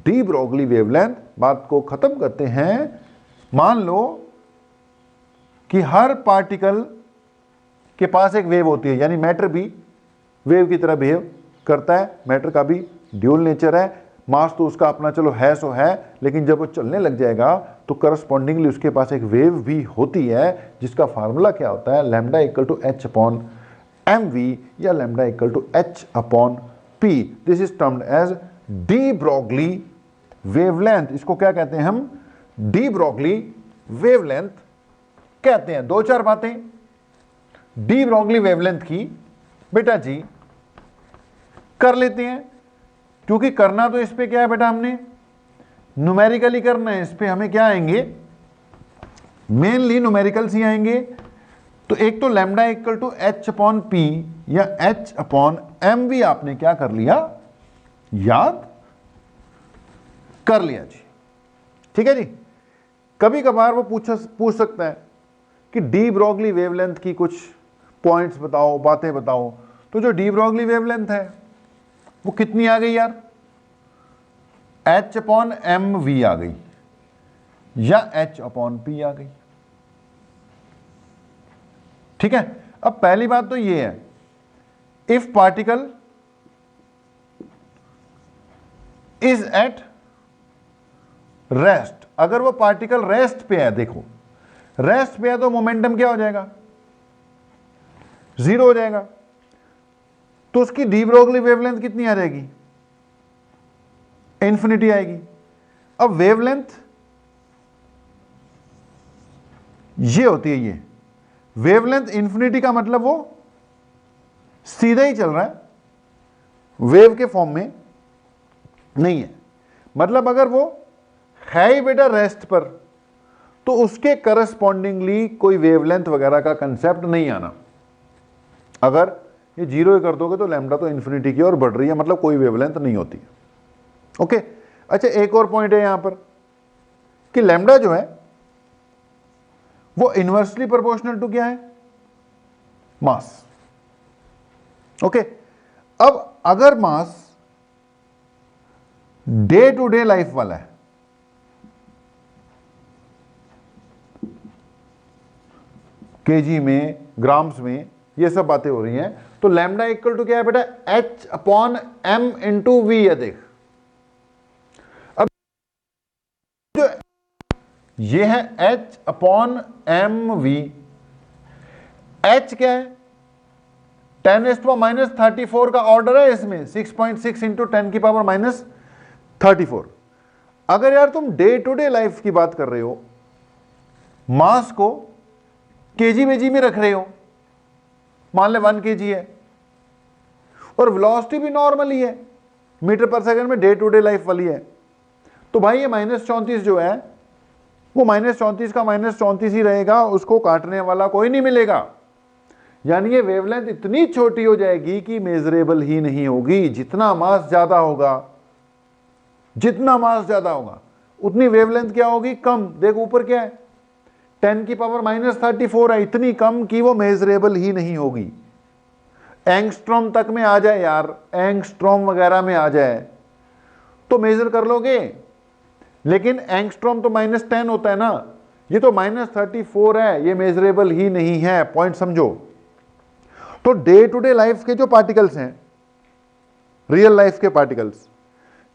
de Broglie wavelength. बात को खत्म करते हैं। मान लो कि हर पार्टिकल के पास एक वेव होती है, यानी मैटर भी वेव की तरह बिहेव करता है। मैटर का भी ड्यूल नेचर है, मास तो उसका अपना चलो है सो है, लेकिन जब वो चलने लग जाएगा तो करस्पॉन्डिंगली उसके पास एक वेव भी होती है, जिसका फार्मूला क्या होता है? Lambda equal to h upon m v, या lambda equal to h upon p. This is termed as de Broglie wavelength. इसको क्या कहते हैं हम? डी ब्रोगली वेवलेंथ कहते हैं। दो चार बातें डी ब्रोगली वेवलेंथ की बेटा जी कर लेते हैं, क्योंकि करना तो इस पे क्या है बेटा? हमने न्यूमेरिकली करना है। इस पे हमें क्या आएंगे? मेनली न्यूमेरिकल्स ही आएंगे। तो एक तो lambda equal to h upon p या एच अपॉन एम वी आपने क्या कर लिया? याद कर लिया जी, ठीक है जी। कभी कभार वो पूछ सकता है कि डी ब्रोगली वेवलेंथ की कुछ पॉइंट्स बताओ, बातें बताओ। तो जो डी ब्रोगली वेवलेंथ है वो कितनी आ गई यार? एच अपॉन एम वी आ गई या एच अपॉन पी आ गई। ठीक है, अब पहली बात तो ये है, if particle is at rest, अगर वो पार्टिकल रेस्ट पे है, देखो रेस्ट पे है तो मोमेंटम क्या हो जाएगा, जीरो हो जाएगा, तो उसकी डी ब्रोगली वेवलेंथ कितनी आ जाएगी, इंफिनिटी आएगी। अब वेवलेंथ ये होती है, ये वेवलेंथ इंफिनिटी का मतलब वो सीधा ही चल रहा है, वेव के फॉर्म में नहीं है। मतलब अगर वो है ही बेटा रेस्ट पर, तो उसके करस्पॉन्डिंगली कोई वेवलेंथ वगैरह का कंसेप्ट नहीं आना। अगर ये जीरो कर दोगे तो लैम्डा तो इंफिनिटी की ओर बढ़ रही है, मतलब कोई वेवलेंथ नहीं होती है। ओके, अच्छा एक और पॉइंट है यहां पर कि लैम्डा जो है वो इनवर्सली प्रोपोर्शनल टू क्या है, मास। ओके, अब अगर मास डे टू डे लाइफ वाला है, केजी में, ग्राम्स में, ये सब बातें हो रही हैं, तो लैम्डा इक्वल टू क्या है बेटा, h upon m into v है। देख अब जो ये है h upon m v, h क्या है, 10⁻⁻34 का ऑर्डर है इसमें, 6.6 इंटू 10 की पावर -34। अगर यार तुम डे टू डे लाइफ की बात कर रहे हो, मास को केजी वेजी में रख रहे हो, मान ले 1 kg है, और वेलोसिटी भी नॉर्मल ही है, मीटर पर सेकंड में डे टू डे लाइफ वाली है, तो भाई ये -34 जो है वो -34 का -34 ही रहेगा, उसको काटने वाला कोई नहीं मिलेगा। यानी ये वेवलेंथ इतनी छोटी हो जाएगी कि मेजरेबल ही नहीं होगी। जितना मास ज्यादा होगा, जितना मास ज्यादा होगा उतनी वेवलेंथ क्या होगी, कम। देख ऊपर क्या है, 10 की पावर -34 है, इतनी कम कि वो मेजरेबल ही नहीं होगी। एंगस्ट्रॉम तक में आ जाए यार, एंगस्ट्रॉम वगैरह में आ जाए तो मेजर कर लोगे, लेकिन एंगस्ट्रॉम तो -10 होता है ना, ये तो -34 है, ये मेजरेबल ही नहीं है। पॉइंट समझो। तो डे टू डे लाइफ के जो पार्टिकल्स हैं, रियल लाइफ के पार्टिकल्स,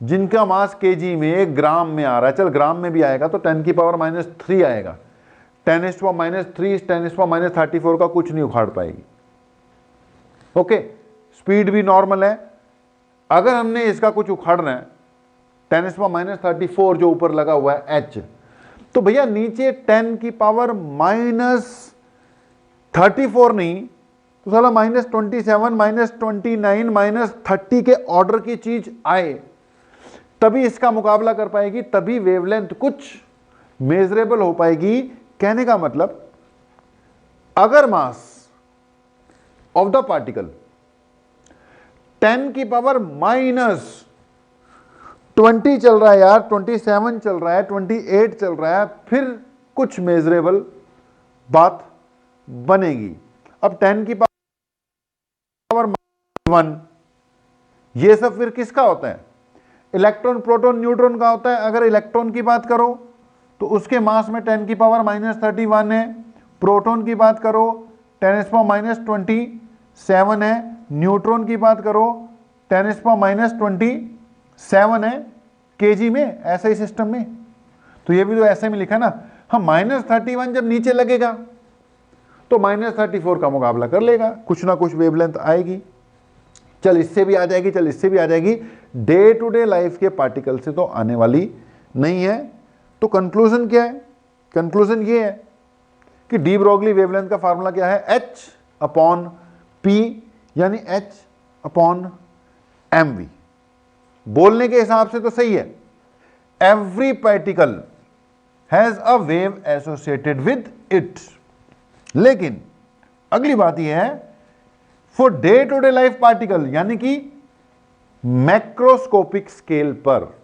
जिनका मास केजी में, ग्राम में आ रहा है, चल ग्राम में भी आएगा तो 10 की पावर -3 आएगा, 10⁻³ 10⁻34 का कुछ नहीं उखाड़ पाएगी। ओके, स्पीड भी नॉर्मल है। अगर हमने इसका कुछ उखाड़ना है, 10⁻34 जो ऊपर लगा हुआ है h, तो भैया नीचे 10 की पावर -34 नहीं तो साला -27 -29 -30 के ऑर्डर की चीज आए, तभी इसका मुकाबला कर पाएगी, तभी वेवलेंथ कुछ मेजरेबल हो पाएगी। कहने का मतलब, अगर मास ऑफ द पार्टिकल 10 की पावर -20 चल रहा है यार, 27 चल रहा है, 28 चल रहा है, फिर कुछ मेजरेबल बात बनेगी। अब 10 की पावर 1, ये सब फिर किसका होता है, इलेक्ट्रॉन, प्रोटॉन, न्यूट्रॉन का होता है। अगर इलेक्ट्रॉन की बात करो तो उसके मास में 10 की पावर -31 है, प्रोटॉन की बात करो 10⁻27 है, न्यूट्रॉन की बात करो 10⁻27 है केजी में, ऐसा ही सिस्टम में। तो ये भी तो ऐसे में लिखा ना, हम -31 जब नीचे लगेगा तो -34 का मुकाबला कर लेगा, कुछ ना कुछ वेवलेंथ आएगी। चल इससे भी आ जाएगी, चल इससे भी आ जाएगी, डे टू डे लाइफ के पार्टिकल से तो आने वाली नहीं है। तो कंक्लूजन क्या है, कंक्लूजन ये है कि डी ब्रोगली वेवलेंथ का फार्मूला क्या है, H/P यानी H/mv। बोलने के हिसाब से तो सही है, every particle has a wave associated with it. लेकिन अगली बात यह है, for day to day life particle यानी कि मैक्रोस्कोपिक स्केल पर,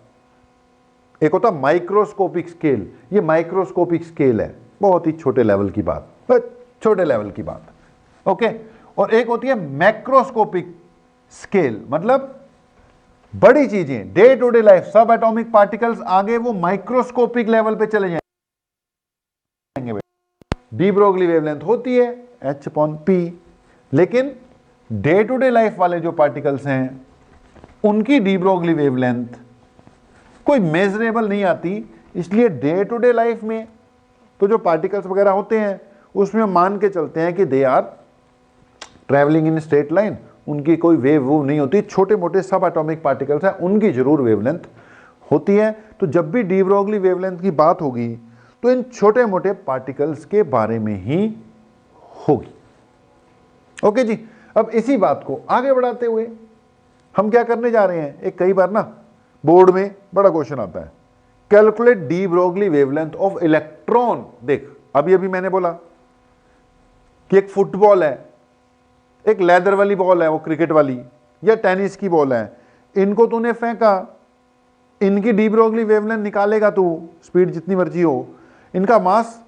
एक होता माइक्रोस्कोपिक स्केल, ये माइक्रोस्कोपिक स्केल है, बहुत ही छोटे लेवल की बात, छोटे लेवल की बात, ओके। और एक होती है मैक्रोस्कोपिक स्केल, मतलब बड़ी चीजें डे टू डे लाइफ, सब एटॉमिक पार्टिकल्स आगे वो माइक्रोस्कोपिक लेवल पे चले जाएंगे। डी ब्रोगली वेवलेंथ होती है h/p, लेकिन डे टू डे लाइफ वाले जो पार्टिकल्स हैं उनकी डी ब्रोगली वेवलेंथ कोई मेजरेबल नहीं आती। इसलिए डे टू डे लाइफ में तो जो पार्टिकल्स वगैरह होते हैं उसमें मान के चलते हैं कि they are travelling in straight line, उनकी कोई वेव वो नहीं होती। छोटे मोटे सब एटॉमिक पार्टिकल्स हैं उनकी जरूर वेवलेंथ होती है। तो जब भी डी ब्रोगली वेवलेंथ की बात होगी तो इन छोटे मोटे पार्टिकल्स के बारे में ही होगी। ओके जी, अब इसी बात को आगे बढ़ाते हुए हम क्या करने जा रहे हैं, एक कई बार ना बोर्ड में बड़ा क्वेश्चन आता है, calculate D Broglie wavelength of electron. देख अभी अभी मैंने बोला कि एक फुटबॉल है, एक लेदर वाली बॉल है, वो क्रिकेट वाली या टेनिस की बॉल है, इनको तूने फेंका, इनकी डी ब्रोगली वेवलेंथ निकालेगा तू, स्पीड जितनी मर्जी हो, इनका मास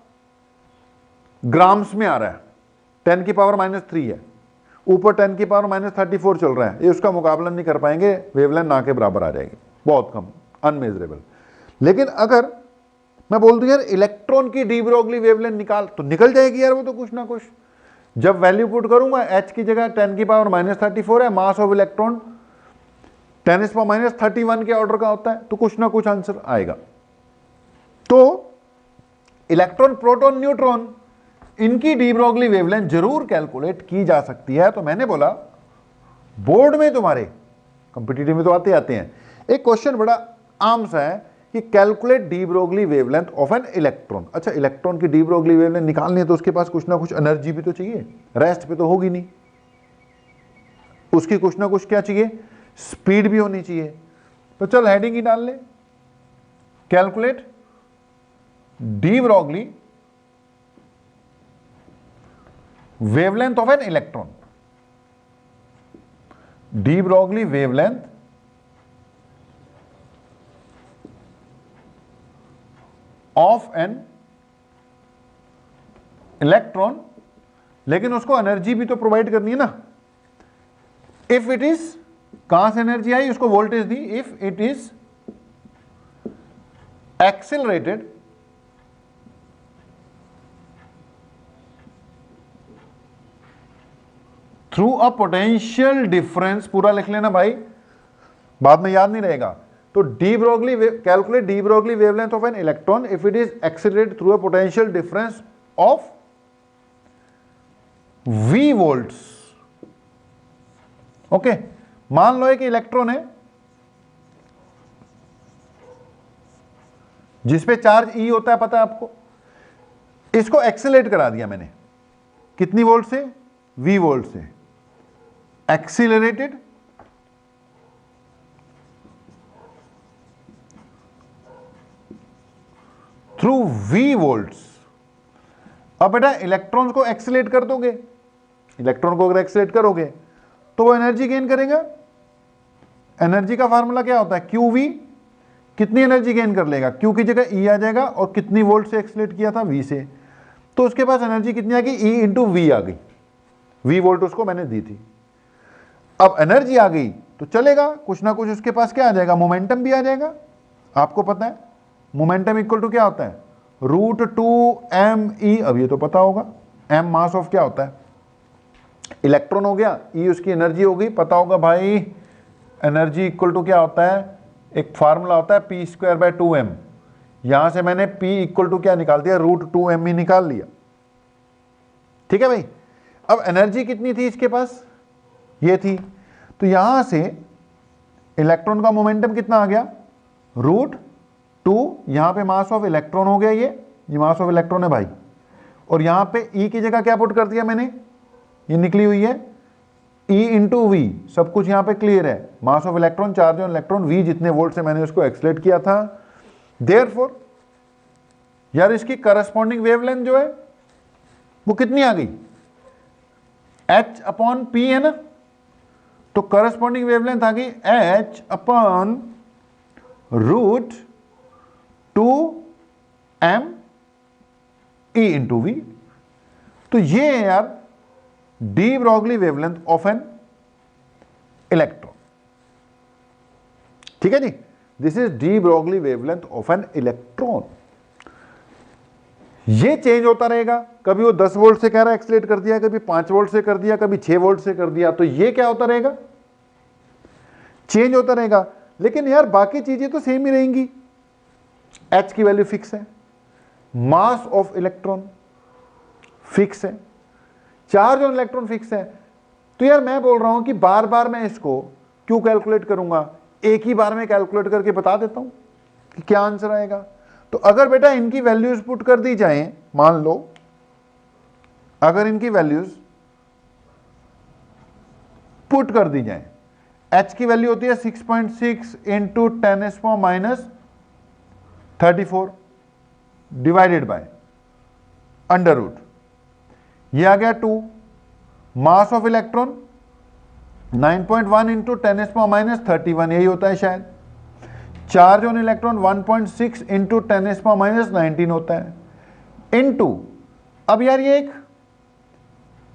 ग्राम्स में आ रहा है, 10⁻³ है, ऊपर 10⁻34 चल रहा है, ये उसका मुकाबला नहीं कर पाएंगे, वेवलेंथ ना के बराबर आ जाएगी, बहुत कम, अनमेजरेबल। लेकिन अगर मैं बोल दूं यार इलेक्ट्रॉन की डी ब्रोगली वेवलेंथ निकाल, तो निकल जाएगी यार वो तो कुछ ना कुछ। जब वैल्यू पुट करूंगा h की जगह 10⁻34 है, मास ऑफ इलेक्ट्रॉन 10⁻31 के ऑर्डर का होता है, तो कुछ ना कुछ आंसर आएगा। तो इलेक्ट्रॉन, प्रोटॉन, न्यूट्रॉन, इनकी डी ब्रोगली वेवलेंथ जरूर कैलकुलेट की जा सकती है। तो मैंने बोला बोर्ड में तुम्हारे कॉम्पिटिटिव में तो आते आते हैं, एक क्वेश्चन बड़ा आम सा है कि calculate D Broglie wavelength of an electron. अच्छा, इलेक्ट्रॉन की डी ब्रोगली वेवलेंथ निकालनी है तो उसके पास कुछ ना कुछ एनर्जी भी तो चाहिए, रेस्ट पे तो होगी नहीं, उसकी कुछ ना कुछ क्या चाहिए, स्पीड भी होनी चाहिए। तो चल हेडिंग ही डाल ले, calculate de Broglie wavelength of an electron, de Broglie wavelength of an electron, लेकिन उसको एनर्जी भी तो प्रोवाइड करनी है ना। इफ इट इज, कहां से एनर्जी आई, उसको voltage the, if it is accelerated through a potential difference, पूरा लिख लेना भाई, बाद में याद नहीं रहेगा। तो de Broglie, calculate D Broglie wavelength of an electron if it is accelerated through a potential difference of V volts. Okay, मान लो एक इलेक्ट्रॉन है जिसपे चार्ज E होता है, पता है आपको, इसको एक्सेलरेट करा दिया मैंने, कितनी वोल्ट से, V वोल्ट से, एक्सीलरेटेड थ्रू V वोल्ट्स। अब बेटा इलेक्ट्रॉन्स को एक्सीलरेट कर दोगे, इलेक्ट्रॉन को अगर एक्सीलरेट करोगे तो वो एनर्जी गेन करेगा। एनर्जी का फार्मूला क्या होता है, QV, कितनी एनर्जी गेन कर लेगा, Q की जगह E आ जाएगा, और कितनी वोल्ट से एक्सीलरेट किया था, V से, तो उसके पास एनर्जी कितनी आ गई, E इंटू V आ गई, V वोल्ट उसको मैंने दी थी। अब एनर्जी आ गई तो चलेगा, कुछ ना कुछ उसके पास क्या आ जाएगा, मोमेंटम भी आ जाएगा। आपको पता है मोमेंटम इक्वल टू क्या होता है, √2mE, अब ये तो पता होगा, m मास ऑफ क्या होता है, इलेक्ट्रॉन हो गया, E उसकी एनर्जी हो गई, पता होगा भाई, एनर्जी इक्वल टू क्या होता है, एक फार्मूला होता है p²/2m, यहां से मैंने p इक्वल टू क्या निकाल दिया, √2mE निकाल लिया। ठीक है भाई, अब एनर्जी कितनी थी इसके पास, ये थी, तो यहां से इलेक्ट्रॉन का मोमेंटम कितना आ गया, √2, यहां पे मास ऑफ इलेक्ट्रॉन हो गया, ये मास ऑफ इलेक्ट्रॉन है भाई, और यहां पे E की जगह क्या पुट कर दिया मैंने, ये निकली हुई है E इंटू V, सब कुछ यहां पे क्लियर है, mass of electron, charge on electron, V जितने वोल्ट से मैंने उसको एक्सलेट किया था। देयरफॉर यार इसकी करस्पॉन्डिंग वेवलेंथ जो है वो कितनी आ गई, H/P है ना, तो करस्पॉन्डिंग वेवलेंथ आ गई H/√2mE इंटू V। तो ये है यार de Broglie wavelength of an electron. ठीक है जी, this is de Broglie wavelength of an electron. ये चेंज होता रहेगा, कभी वो 10 वोल्ट से कह रहा है एक्सीलरेट कर दिया, कभी 5 वोल्ट से कर दिया, कभी 6 वोल्ट से कर दिया, तो ये क्या होता रहेगा, चेंज होता रहेगा। लेकिन यार बाकी चीजें तो सेम ही रहेंगी। एच की वैल्यू फिक्स है, मास ऑफ इलेक्ट्रॉन फिक्स है, चार्ज ऑन इलेक्ट्रॉन फिक्स है। तो यार मैं बोल रहा हूं कि बार बार मैं इसको क्यों कैलकुलेट करूंगा, एक ही बार में कैलकुलेट करके बता देता हूं कि क्या आंसर आएगा। तो अगर बेटा इनकी वैल्यूज पुट कर दी जाए, मान लो अगर इनकी वैल्यूज पुट कर दी जाए, h की वैल्यू होती है 6.6 into 10⁻34 divided by under root, ये आ गया 2। मास ऑफ इलेक्ट्रॉन 9.1 इंटू 10⁻31, यही होता है शायद। चार्ज ऑन इलेक्ट्रॉन 1.6 इंटू 10⁻19 होता है, इनटू, अब यार ये एक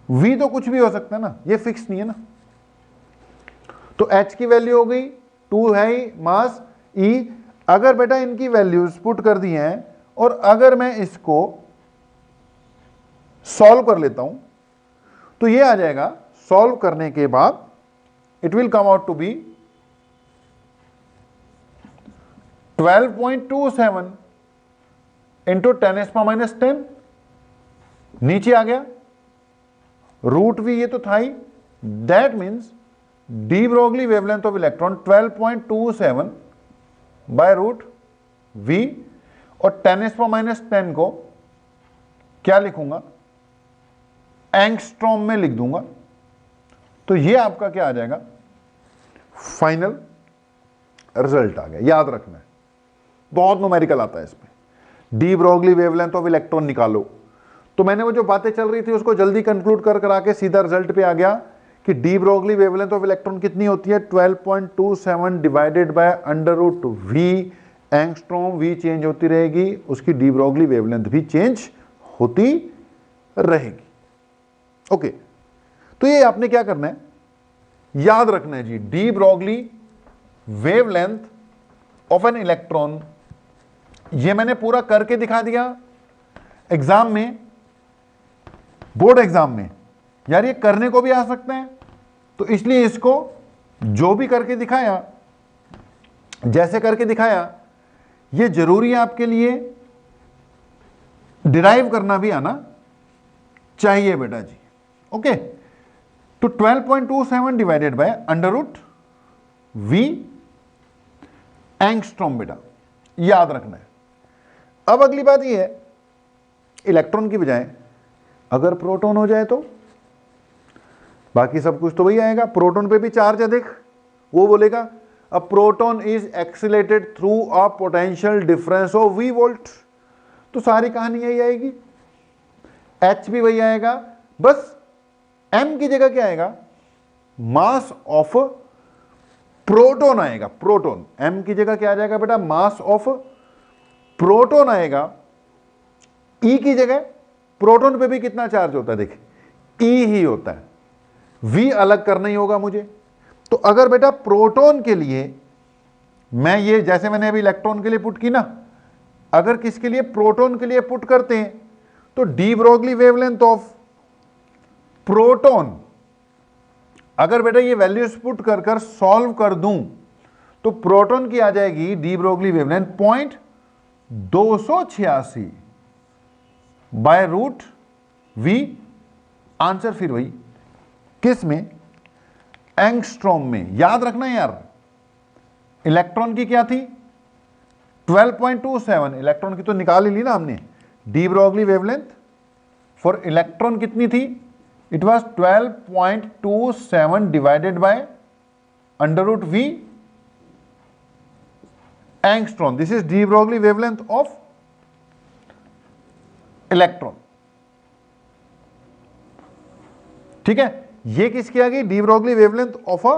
v तो कुछ भी हो सकता है ना, ये फिक्स नहीं है ना। तो h की वैल्यू हो गई 2 है ही, मास e। अगर बेटा इनकी वैल्यूज पुट कर दी हैं और अगर मैं इसको सॉल्व कर लेता हूं तो ये आ जाएगा, सॉल्व करने के बाद it will come out to be 12.27 into 10⁻10, नीचे आ गया रूट v, ये तो था ही। That means de Broglie wavelength of electron 12.27 by root v, और 10⁻10 को क्या लिखूंगा, एंगस्ट्रॉम में लिख दूंगा। तो ये आपका क्या आ जाएगा, फाइनल रिजल्ट आ गया। याद रखना है, बहुत न्यूमेरिकल आता है इसमें। D Broglie wavelength of electron निकालो, तो मैंने वो जो बातें चल रही थी उसको जल्दी कंक्लूड कर करा के सीधा रिजल्ट पे आ गया कि de Broglie wavelength of electron कितनी होती है, 12.27 divided by under root v angstrom. V change होती रहेगी, उसकी डी ब्रोगली वेवलेंथ भी चेंज होती रहेगी। ओके, तो ये आपने क्या करना है, याद रखना है जी, de Broglie wavelength of an electron. ये मैंने पूरा करके दिखा दिया एग्जाम में, बोर्ड एग्जाम में। यार ये करने को भी आ सकता है, तो इसलिए इसको जो भी करके दिखाया, जैसे करके दिखाया, ये जरूरी है आपके लिए, डिराइव करना भी आना चाहिए बेटा जी। ओके, तो 12.27 divided by under root v angstrom, बेटा याद रखना है। अब अगली बात ये है, इलेक्ट्रॉन की बजाय अगर प्रोटॉन हो जाए तो बाकी सब कुछ तो वही आएगा। प्रोटॉन पे भी चार्ज है, देख, वो बोलेगा a proton is accelerated through a potential difference of v volt. तो सारी कहानी यही आएगी, h भी वही आएगा, बस m की जगह क्या आएगा, मास ऑफ प्रोटॉन आएगा। प्रोटॉन, m की जगह क्या आ जाएगा बेटा, मास ऑफ प्रोटॉन आएगा। e की जगह, प्रोटॉन पे भी कितना चार्ज होता है, देख e ही होता है, v अलग करना ही होगा मुझे। तो अगर बेटा प्रोटॉन के लिए मैं ये, जैसे मैंने अभी इलेक्ट्रॉन के लिए पुट की ना, अगर किसके लिए, प्रोटॉन के लिए पुट करते हैं, तो D Broglie wavelength of proton, अगर बेटा ये वैल्यूज पुट कर कर सॉल्व कर दूं तो प्रोटॉन की आ जाएगी de Broglie wavelength 0.286 by root v. Answer फिर वही, किस में, एंगस्ट्रॉम में। याद रखना यार, इलेक्ट्रॉन की क्या थी 12.27, इलेक्ट्रॉन की तो निकाल ही ली ना हमने। De Broglie wavelength for electron कितनी थी, it was 12.27 divided by under root v angstrom. This is de Broglie wavelength of electron. ठीक है, ये किसकी आ गई, de Broglie wavelength of a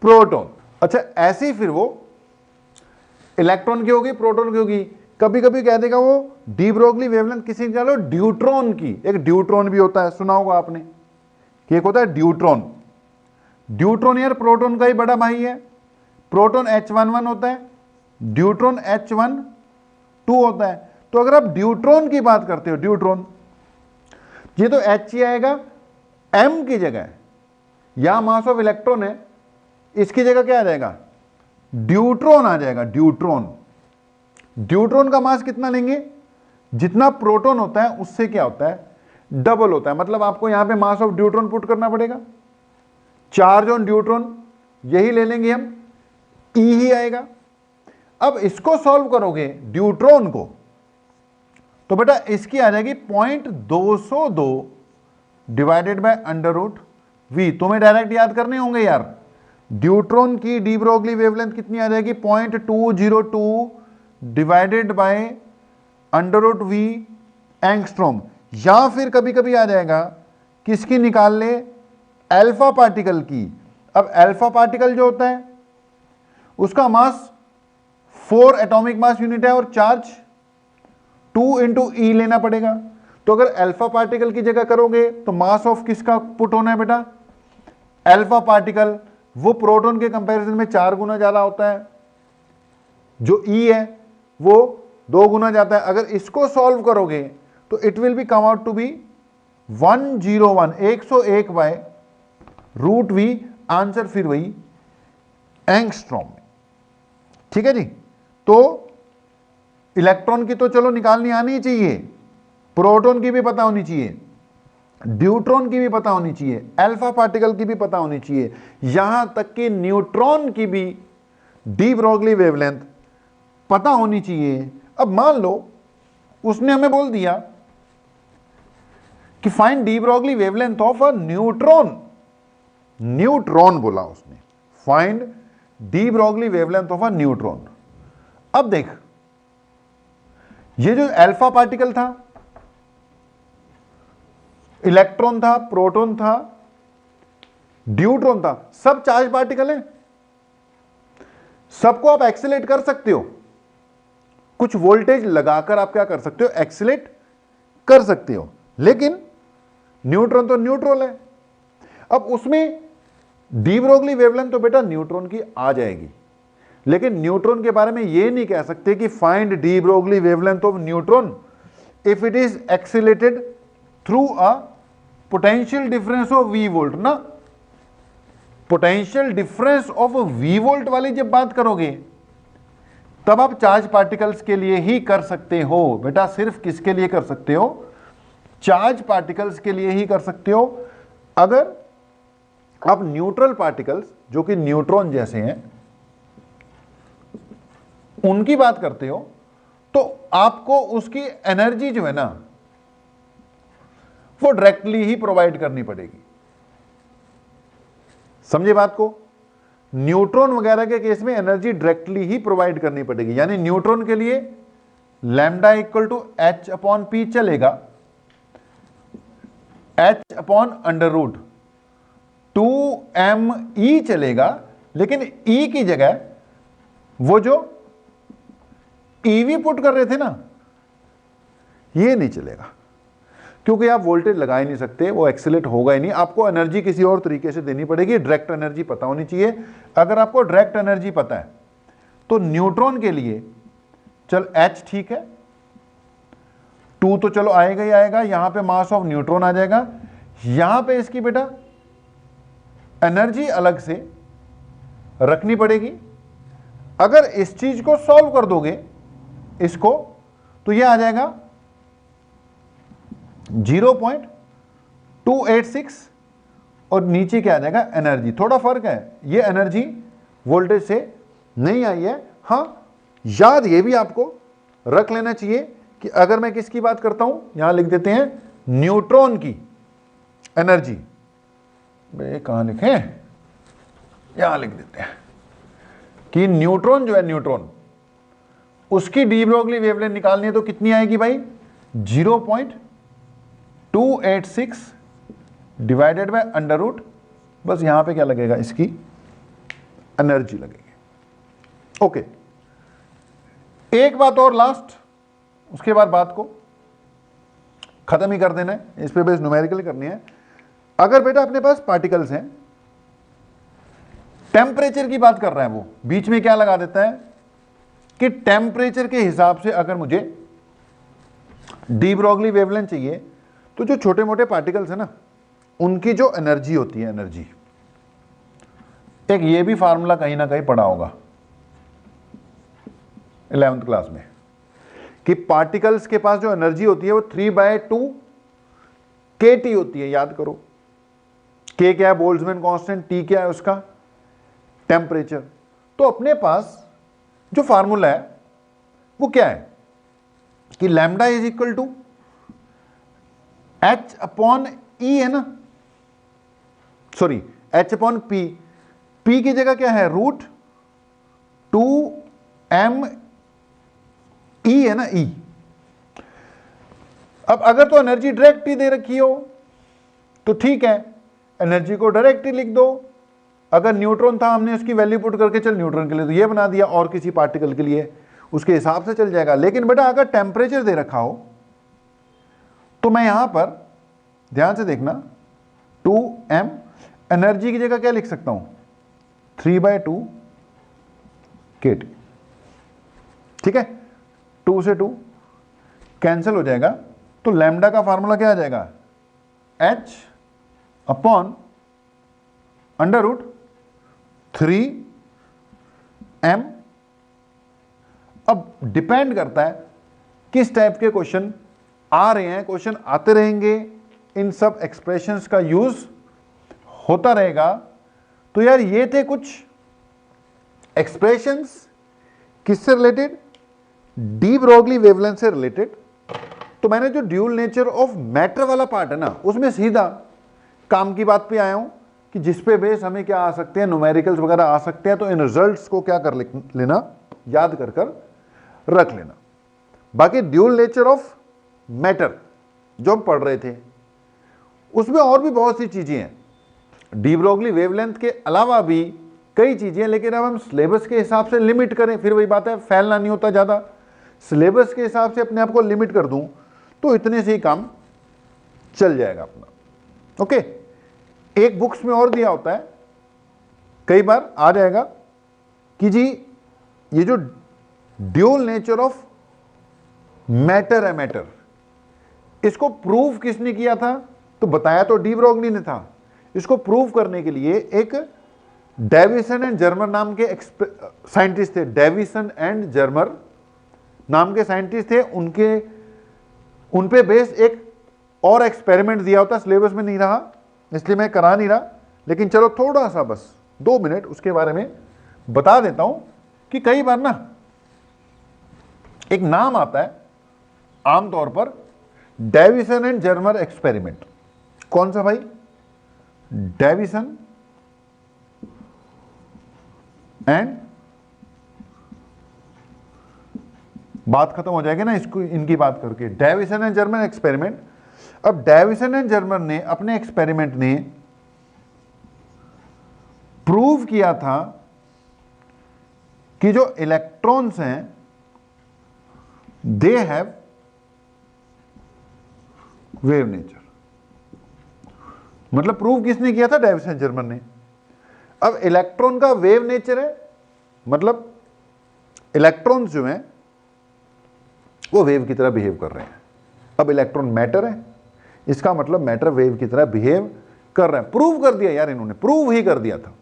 proton. अच्छा, ऐसे ही फिर वो इलेक्ट्रॉन की होगी, प्रोटॉन की होगी। कभी कभी कह देगा वो डी ब्रोगली वेवलेंथ किसी ने चलो ड्यूट्रॉन की, एक ड्यूट्रॉन भी होता है, सुना होगा आपने कि एक होता है ड्यूट्रॉन। ड्यूट्रॉन यार प्रोटॉन का ही बड़ा भाई है, प्रोटॉन H11 होता है, ड्यूट्रॉन H12 होता है। तो अगर आप ड्यूट्रॉन की बात करते हो, ड्यूट्रॉन, ये तो H ही आएगा, M की जगह, यहां मास ऑफ इलेक्ट्रॉन है, इसकी जगह क्या आ जाएगा, ड्यूट्रॉन आ जाएगा, ड्यूट्रॉन। ड्यूट्रॉन का मास कितना लेंगे, जितना प्रोटॉन होता है उससे क्या होता है, डबल होता है। मतलब आपको यहां पे मास ऑफ ड्यूट्रॉन पुट करना पड़ेगा, चार्ज ऑन ड्यूट्रॉन यही ले लेंगे हम, E ही आएगा। अब इसको सॉल्व करोगे ड्यूट्रॉन को, तो बेटा इसकी आ जाएगी 0.202 divided by under root v. तुम्हें डायरेक्ट याद करने होंगे यार, ड्यूट्रॉन की डी ब्रोगली वेवलेंथ कितनी आ जाएगी, 0.202 divided by under root v angstrom. या फिर कभी कभी आ जाएगा किसकी निकाल ले, अल्फा पार्टिकल की। अब अल्फा पार्टिकल जो होता है उसका मास 4 एटॉमिक मास यूनिट है और चार्ज 2 इंटू ई लेना पड़ेगा। तो अगर अल्फा पार्टिकल की जगह करोगे तो मास ऑफ किसका पुट होना है बेटा, अल्फा पार्टिकल। वो प्रोटॉन के कंपैरिजन में 4 गुना ज्यादा होता है, जो ई है वो 2 गुना जाता है। अगर इसको सॉल्व करोगे तो it will be come out to be 101 by root v, answer फिर वही एंगस्ट्रॉम में। ठीक है जी। तो इलेक्ट्रॉन की तो चलो निकालनी आनी चाहिए, प्रोटॉन की भी पता होनी चाहिए, ड्यूट्रॉन की भी पता होनी चाहिए, अल्फा पार्टिकल की भी पता होनी चाहिए, यहां तक कि न्यूट्रॉन की भी डी ब्रोगली वेवलेंथ पता होनी चाहिए। अब मान लो उसने हमें बोल दिया कि find de Broglie wavelength of a neutron, neutron बोला उसने, find de Broglie wavelength of a neutron. अब देख, ये जो अल्फा पार्टिकल था, इलेक्ट्रॉन था, प्रोटॉन था, ड्यूट्रॉन था, सब चार्ज पार्टिकल हैं, सबको आप एक्सीलेट कर सकते हो, कुछ वोल्टेज लगाकर आप क्या कर सकते हो, एक्सीलेट कर सकते हो। लेकिन न्यूट्रॉन तो न्यूट्रल है। अब उसमें डी ब्रोगली वेवलेंथ तो बेटा न्यूट्रॉन की आ जाएगी, लेकिन न्यूट्रॉन के बारे में यह नहीं कह सकते कि find de Broglie wavelength of neutron if it is accelerated through a potential difference of v volt ना। Potential difference of v volt वाली जब बात करोगे तब आप चार्ज पार्टिकल्स के लिए ही कर सकते हो बेटा। सिर्फ किसके लिए कर सकते हो, चार्ज पार्टिकल्स के लिए ही कर सकते हो। अगर आप न्यूट्रल पार्टिकल्स जो कि न्यूट्रॉन जैसे हैं उनकी बात करते हो तो आपको उसकी एनर्जी जो है ना वो डायरेक्टली ही प्रोवाइड करनी पड़ेगी। समझे बात को, न्यूट्रॉन वगैरह के केस में एनर्जी डायरेक्टली ही प्रोवाइड करनी पड़ेगी। यानी न्यूट्रॉन के लिए lambda equal to h upon p चलेगा, h upon under root 2me चलेगा, लेकिन E की जगह वो जो EV पुट कर रहे थे ना, ये नहीं चलेगा, क्योंकि आप वोल्टेज लगा ही नहीं सकते, वो एक्सीलेट होगा ही नहीं। आपको एनर्जी किसी और तरीके से देनी पड़ेगी, डायरेक्ट एनर्जी पता होनी चाहिए। अगर आपको डायरेक्ट एनर्जी पता है तो न्यूट्रॉन के लिए चल H ठीक है, 2 तो चलो आएगा ही आएगा, यहां पे मास ऑफ न्यूट्रॉन आ जाएगा, यहां पे इसकी बेटा एनर्जी अलग से रखनी पड़ेगी। अगर इस चीज को सॉल्व कर दोगे इसको, तो यह आ जाएगा 0.286 और नीचे क्या आ जाएगा, एनर्जी। थोड़ा फर्क है, ये एनर्जी वोल्टेज से नहीं आई है। हां, याद ये भी आपको रख लेना चाहिए कि अगर मैं किसकी बात करता हूं, यहां लिख देते हैं न्यूट्रॉन की एनर्जी, कहां लिखे, यहां लिख देते हैं कि न्यूट्रॉन जो है, न्यूट्रॉन उसकी डी ब्रोगली वेवलेंथ निकालनी है तो कितनी आएगी भाई, 0.286 डिवाइडेड बाय अंडर रूट, बस यहां पे क्या लगेगा, इसकी एनर्जी लगेगी। ओके, एक बात और लास्ट, उसके बाद बात को खत्म ही कर देना है, इस पे बेस न्यूमेरिकल करनी है। अगर बेटा अपने पास पार्टिकल्स हैं टेम्परेचर की बात कर रहा है वो, बीच में क्या लगा देता है कि टेम्परेचर के हिसाब से अगर मुझे डी ब्रोगली वेवलेंथ चाहिए तो जो छोटे मोटे पार्टिकल्स है ना उनकी जो एनर्जी होती है, एनर्जी, एक ये भी फार्मूला कहीं ना कहीं पढ़ा होगा 11th क्लास में कि पार्टिकल्स के पास जो एनर्जी होती है वो 3/2 kT होती है। याद करो, K क्या है, बोल्ट्जमैन कांस्टेंट, T क्या है उसका, टेम्परेचर। तो अपने पास जो फार्मूला है वो क्या है कि lambda is equal to H/E है ना, सॉरी H/P, P की जगह क्या है √2mE है ना, E। अब अगर तो एनर्जी डायरेक्ट ही दे रखी हो तो ठीक है, एनर्जी को डायरेक्ट ही लिख दो। अगर न्यूट्रॉन था हमने उसकी वैल्यू पुट करके चल न्यूट्रॉन के लिए तो ये बना दिया, और किसी पार्टिकल के लिए उसके हिसाब से चल जाएगा। लेकिन बेटा अगर टेम्परेचर दे रखा हो तो मैं यहां पर ध्यान से देखना 2m, एनर्जी की जगह क्या लिख सकता हूं 3/2 kT। ठीक है, 2 से 2 कैंसिल हो जाएगा तो लैम्डा का फार्मूला क्या आ जाएगा H/√3m। अब डिपेंड करता है किस टाइप के क्वेश्चन आ रहे हैं, क्वेश्चन आते रहेंगे, इन सब एक्सप्रेशंस का यूज होता रहेगा। तो यार ये थे कुछ एक्सप्रेशंस किससे रिलेटेड, डी ब्रोगली वेवलेंथ से रिलेटेड। तो मैंने जो ड्यूल नेचर ऑफ मैटर वाला पार्ट है ना उसमें सीधा काम की बात पे आया हूं कि जिस पे बेस हमें क्या आ सकते हैं, न्यूमेरिकल्स वगैरह आ सकते हैं। तो इन रिजल्ट्स को क्या कर लेना, याद कर रख लेना। बाकी ड्यूल नेचर ऑफ मैटर जो हम पढ़ रहे थे उसमें और भी बहुत सी चीजें हैं, डी ब्रोगली वेवलेंथ के अलावा भी कई चीजें। लेकिन अब हम सिलेबस के हिसाब से लिमिट करें, फिर वही बात है, फैलना नहीं होता ज्यादा। सिलेबस के हिसाब से अपने आप को लिमिट कर दूं तो इतने से ही काम चल जाएगा अपना। ओके, एक बुक्स में और दिया होता है, कई बार आ जाएगा कि जी ये जो ड्यूल नेचर ऑफ मैटर है, मैटर, इसको प्रूव किसने किया था, तो बताया तो डी ब्रोगली ने था। इसको प्रूव करने के लिए एक डेविसन एंड जर्मर नाम के साइंटिस्ट थे, डेविसन एंड जर्मर नाम के साइंटिस्ट थे। उन पे बेस एक और एक्सपेरिमेंट दिया होता, सिलेबस में नहीं रहा इसलिए मैं करा नहीं रहा। लेकिन चलो थोड़ा सा बस 2 मिनट उसके बारे में बता देता हूं कि कई बार ना एक नाम आता है आमतौर पर, डेविसन एंड जर्मर एक्सपेरिमेंट। कौन सा भाई, डेविसन एंड, बात खत्म हो जाएगी ना इसको इनकी बात करके, डेविसन एंड जर्मर एक्सपेरिमेंट। अब डेविसन एंड जर्मर ने अपने एक्सपेरिमेंट ने प्रूव किया था कि जो इलेक्ट्रॉन्स हैं दे हैव वेव नेचर। मतलब प्रूव किसने किया था, डेविसन जर्मर ने। अब इलेक्ट्रॉन का वेव नेचर है, मतलब इलेक्ट्रॉन्स जो हैं वो वेव की तरह बिहेव कर रहे हैं। अब इलेक्ट्रॉन मैटर है, इसका मतलब मैटर वेव की तरह बिहेव कर रहा है। प्रूव कर दिया यार इन्होंने, प्रूव ही कर दिया था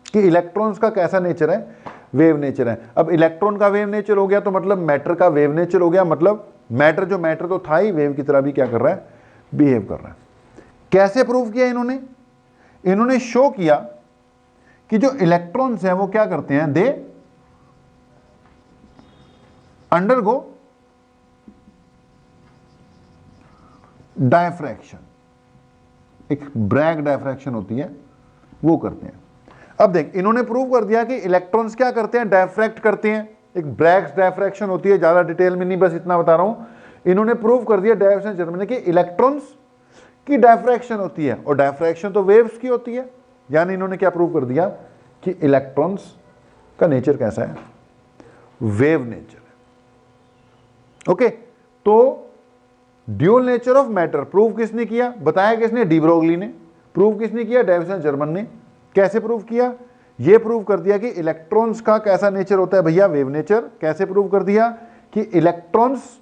कि इलेक्ट्रॉन्स का कैसा नेचर है, वेव नेचर है। अब इलेक्ट्रॉन का वेव नेचर हो गया तो मतलब मैटर का वेव नेचर हो गया, मतलब मैटर जो मैटर तो था ही, वेव की तरह भी क्या कर रहा है, बिहेव कर रहा है। कैसे प्रूव किया इन्होंने, इन्होंने शो किया कि जो इलेक्ट्रॉन्स हैं वो क्या करते हैं, दे अंडरगो डायफ्रैक्शन, एक ब्रैग डायफ्रैक्शन होती है वो करते हैं। अब देख इन्होंने प्रूव कर दिया कि इलेक्ट्रॉन्स क्या करते हैं, डायफ्रैक्ट करते हैं, एक ब्रैग डायफ्रैक्शन होती है, ज्यादा डिटेल में नहीं, बस इतना बता रहा हूं। इन्होंने प्रूव कर दिया डेविसन जर्मर ने कि इलेक्ट्रॉन्स की डायफ्रैक्शन होती है, और डायफ्रैक्शन तो वेव्स की होती है। यानी इन्होंने क्या प्रूव कर दिया कि इलेक्ट्रॉन्स का नेचर कैसा है, वेव नेचर है। ओके, तो dual nature of matter prove किसने किया, बताया किसने, डी ब्रोगली ने। प्रूव किसने किया, डेविसन जर्मर ने। कैसे प्रूव किया, ये प्रूव कर दिया कि इलेक्ट्रॉन्स का कैसा नेचर होता है भैया, वेव नेचर। कैसे प्रूव कर दिया कि इलेक्ट्रॉन्स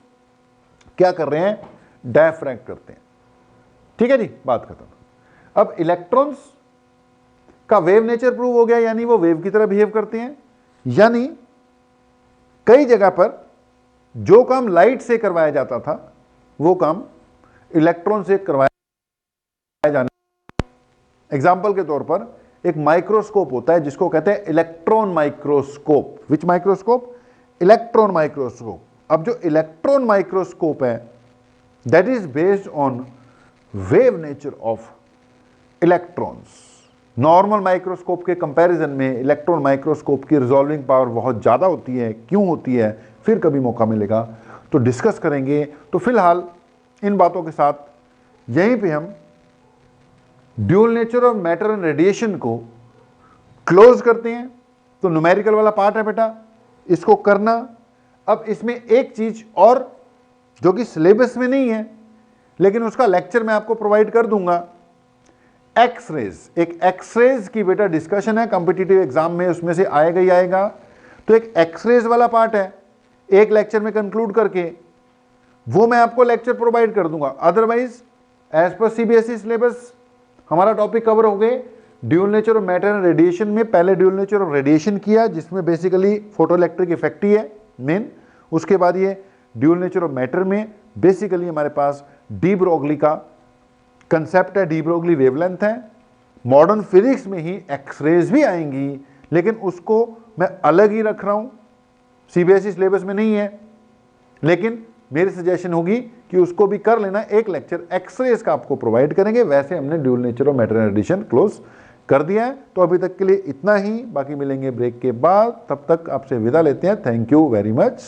क्या कर रहे हैं, डायफ्रैक्ट करते हैं। ठीक है जी, बात खत्म। अब इलेक्ट्रॉन्स का वेव नेचर प्रूव हो गया, यानी वो वेव की तरह बिहेव करते हैं, यानी कई जगह पर जो काम लाइट से करवाया जाता था वो काम इलेक्ट्रॉन से करवाया जाना। एग्जाम्पल के तौर पर एक माइक्रोस्कोप होता है जिसको कहते हैं इलेक्ट्रॉन माइक्रोस्कोप। विच माइक्रोस्कोप? Electron microscope. अब जो इलेक्ट्रॉन माइक्रोस्कोप है that is based on wave nature of electrons. Normal microscope के कंपैरिजन में इलेक्ट्रॉन माइक्रोस्कोप की रिजॉल्विंग पावर बहुत ज़्यादा होती है। क्यों होती है, फिर कभी मौका मिलेगा तो डिस्कस करेंगे। तो फिलहाल इन बातों के साथ यहीं पे हम dual nature of matter and radiation को क्लोज करते हैं। तो न्यूमेरिकल वाला पार्ट है बेटा, इसको करना। अब इसमें एक चीज और जो कि सिलेबस में नहीं है लेकिन उसका लेक्चर मैं आपको प्रोवाइड कर दूंगा, एक्सरेज। एक एक्सरेज की बेटा डिस्कशन है कॉम्पिटिटिव एग्जाम में, उसमें से आएगा ही आएगा। तो एक एक्सरेज वाला पार्ट है, एक लेक्चर में कंक्लूड करके वो मैं आपको लेक्चर प्रोवाइड कर दूंगा। अदरवाइज एज पर सीबीएसई सिलेबस हमारा टॉपिक कवर हो गए dual nature of matter and radiation में। पहले ड्यूल नेचर ऑफ रेडिएशन किया जिसमें बेसिकली फोटो इलेक्ट्रिक इफेक्ट ही है मेन। उसके बाद ये ड्यूल नेचर ऑफ मैटर में बेसिकली हमारे पास डी ब्रोगली का कंसेप्ट है, डी ब्रोगली वेवलेंथ है। मॉडर्न फिजिक्स में ही एक्सरेज भी आएंगी लेकिन उसको मैं अलग ही रख रहा हूं, सीबीएसई सिलेबस में नहीं है। लेकिन मेरी सजेशन होगी कि उसको भी कर लेना, एक लेक्चर एक्सरेज का आपको प्रोवाइड करेंगे। वैसे हमने dual nature of matter and radiation close कर दिया है। तो अभी तक के लिए इतना ही, बाकी मिलेंगे ब्रेक के बाद। तब तक आपसे विदा लेते हैं। Thank you very much.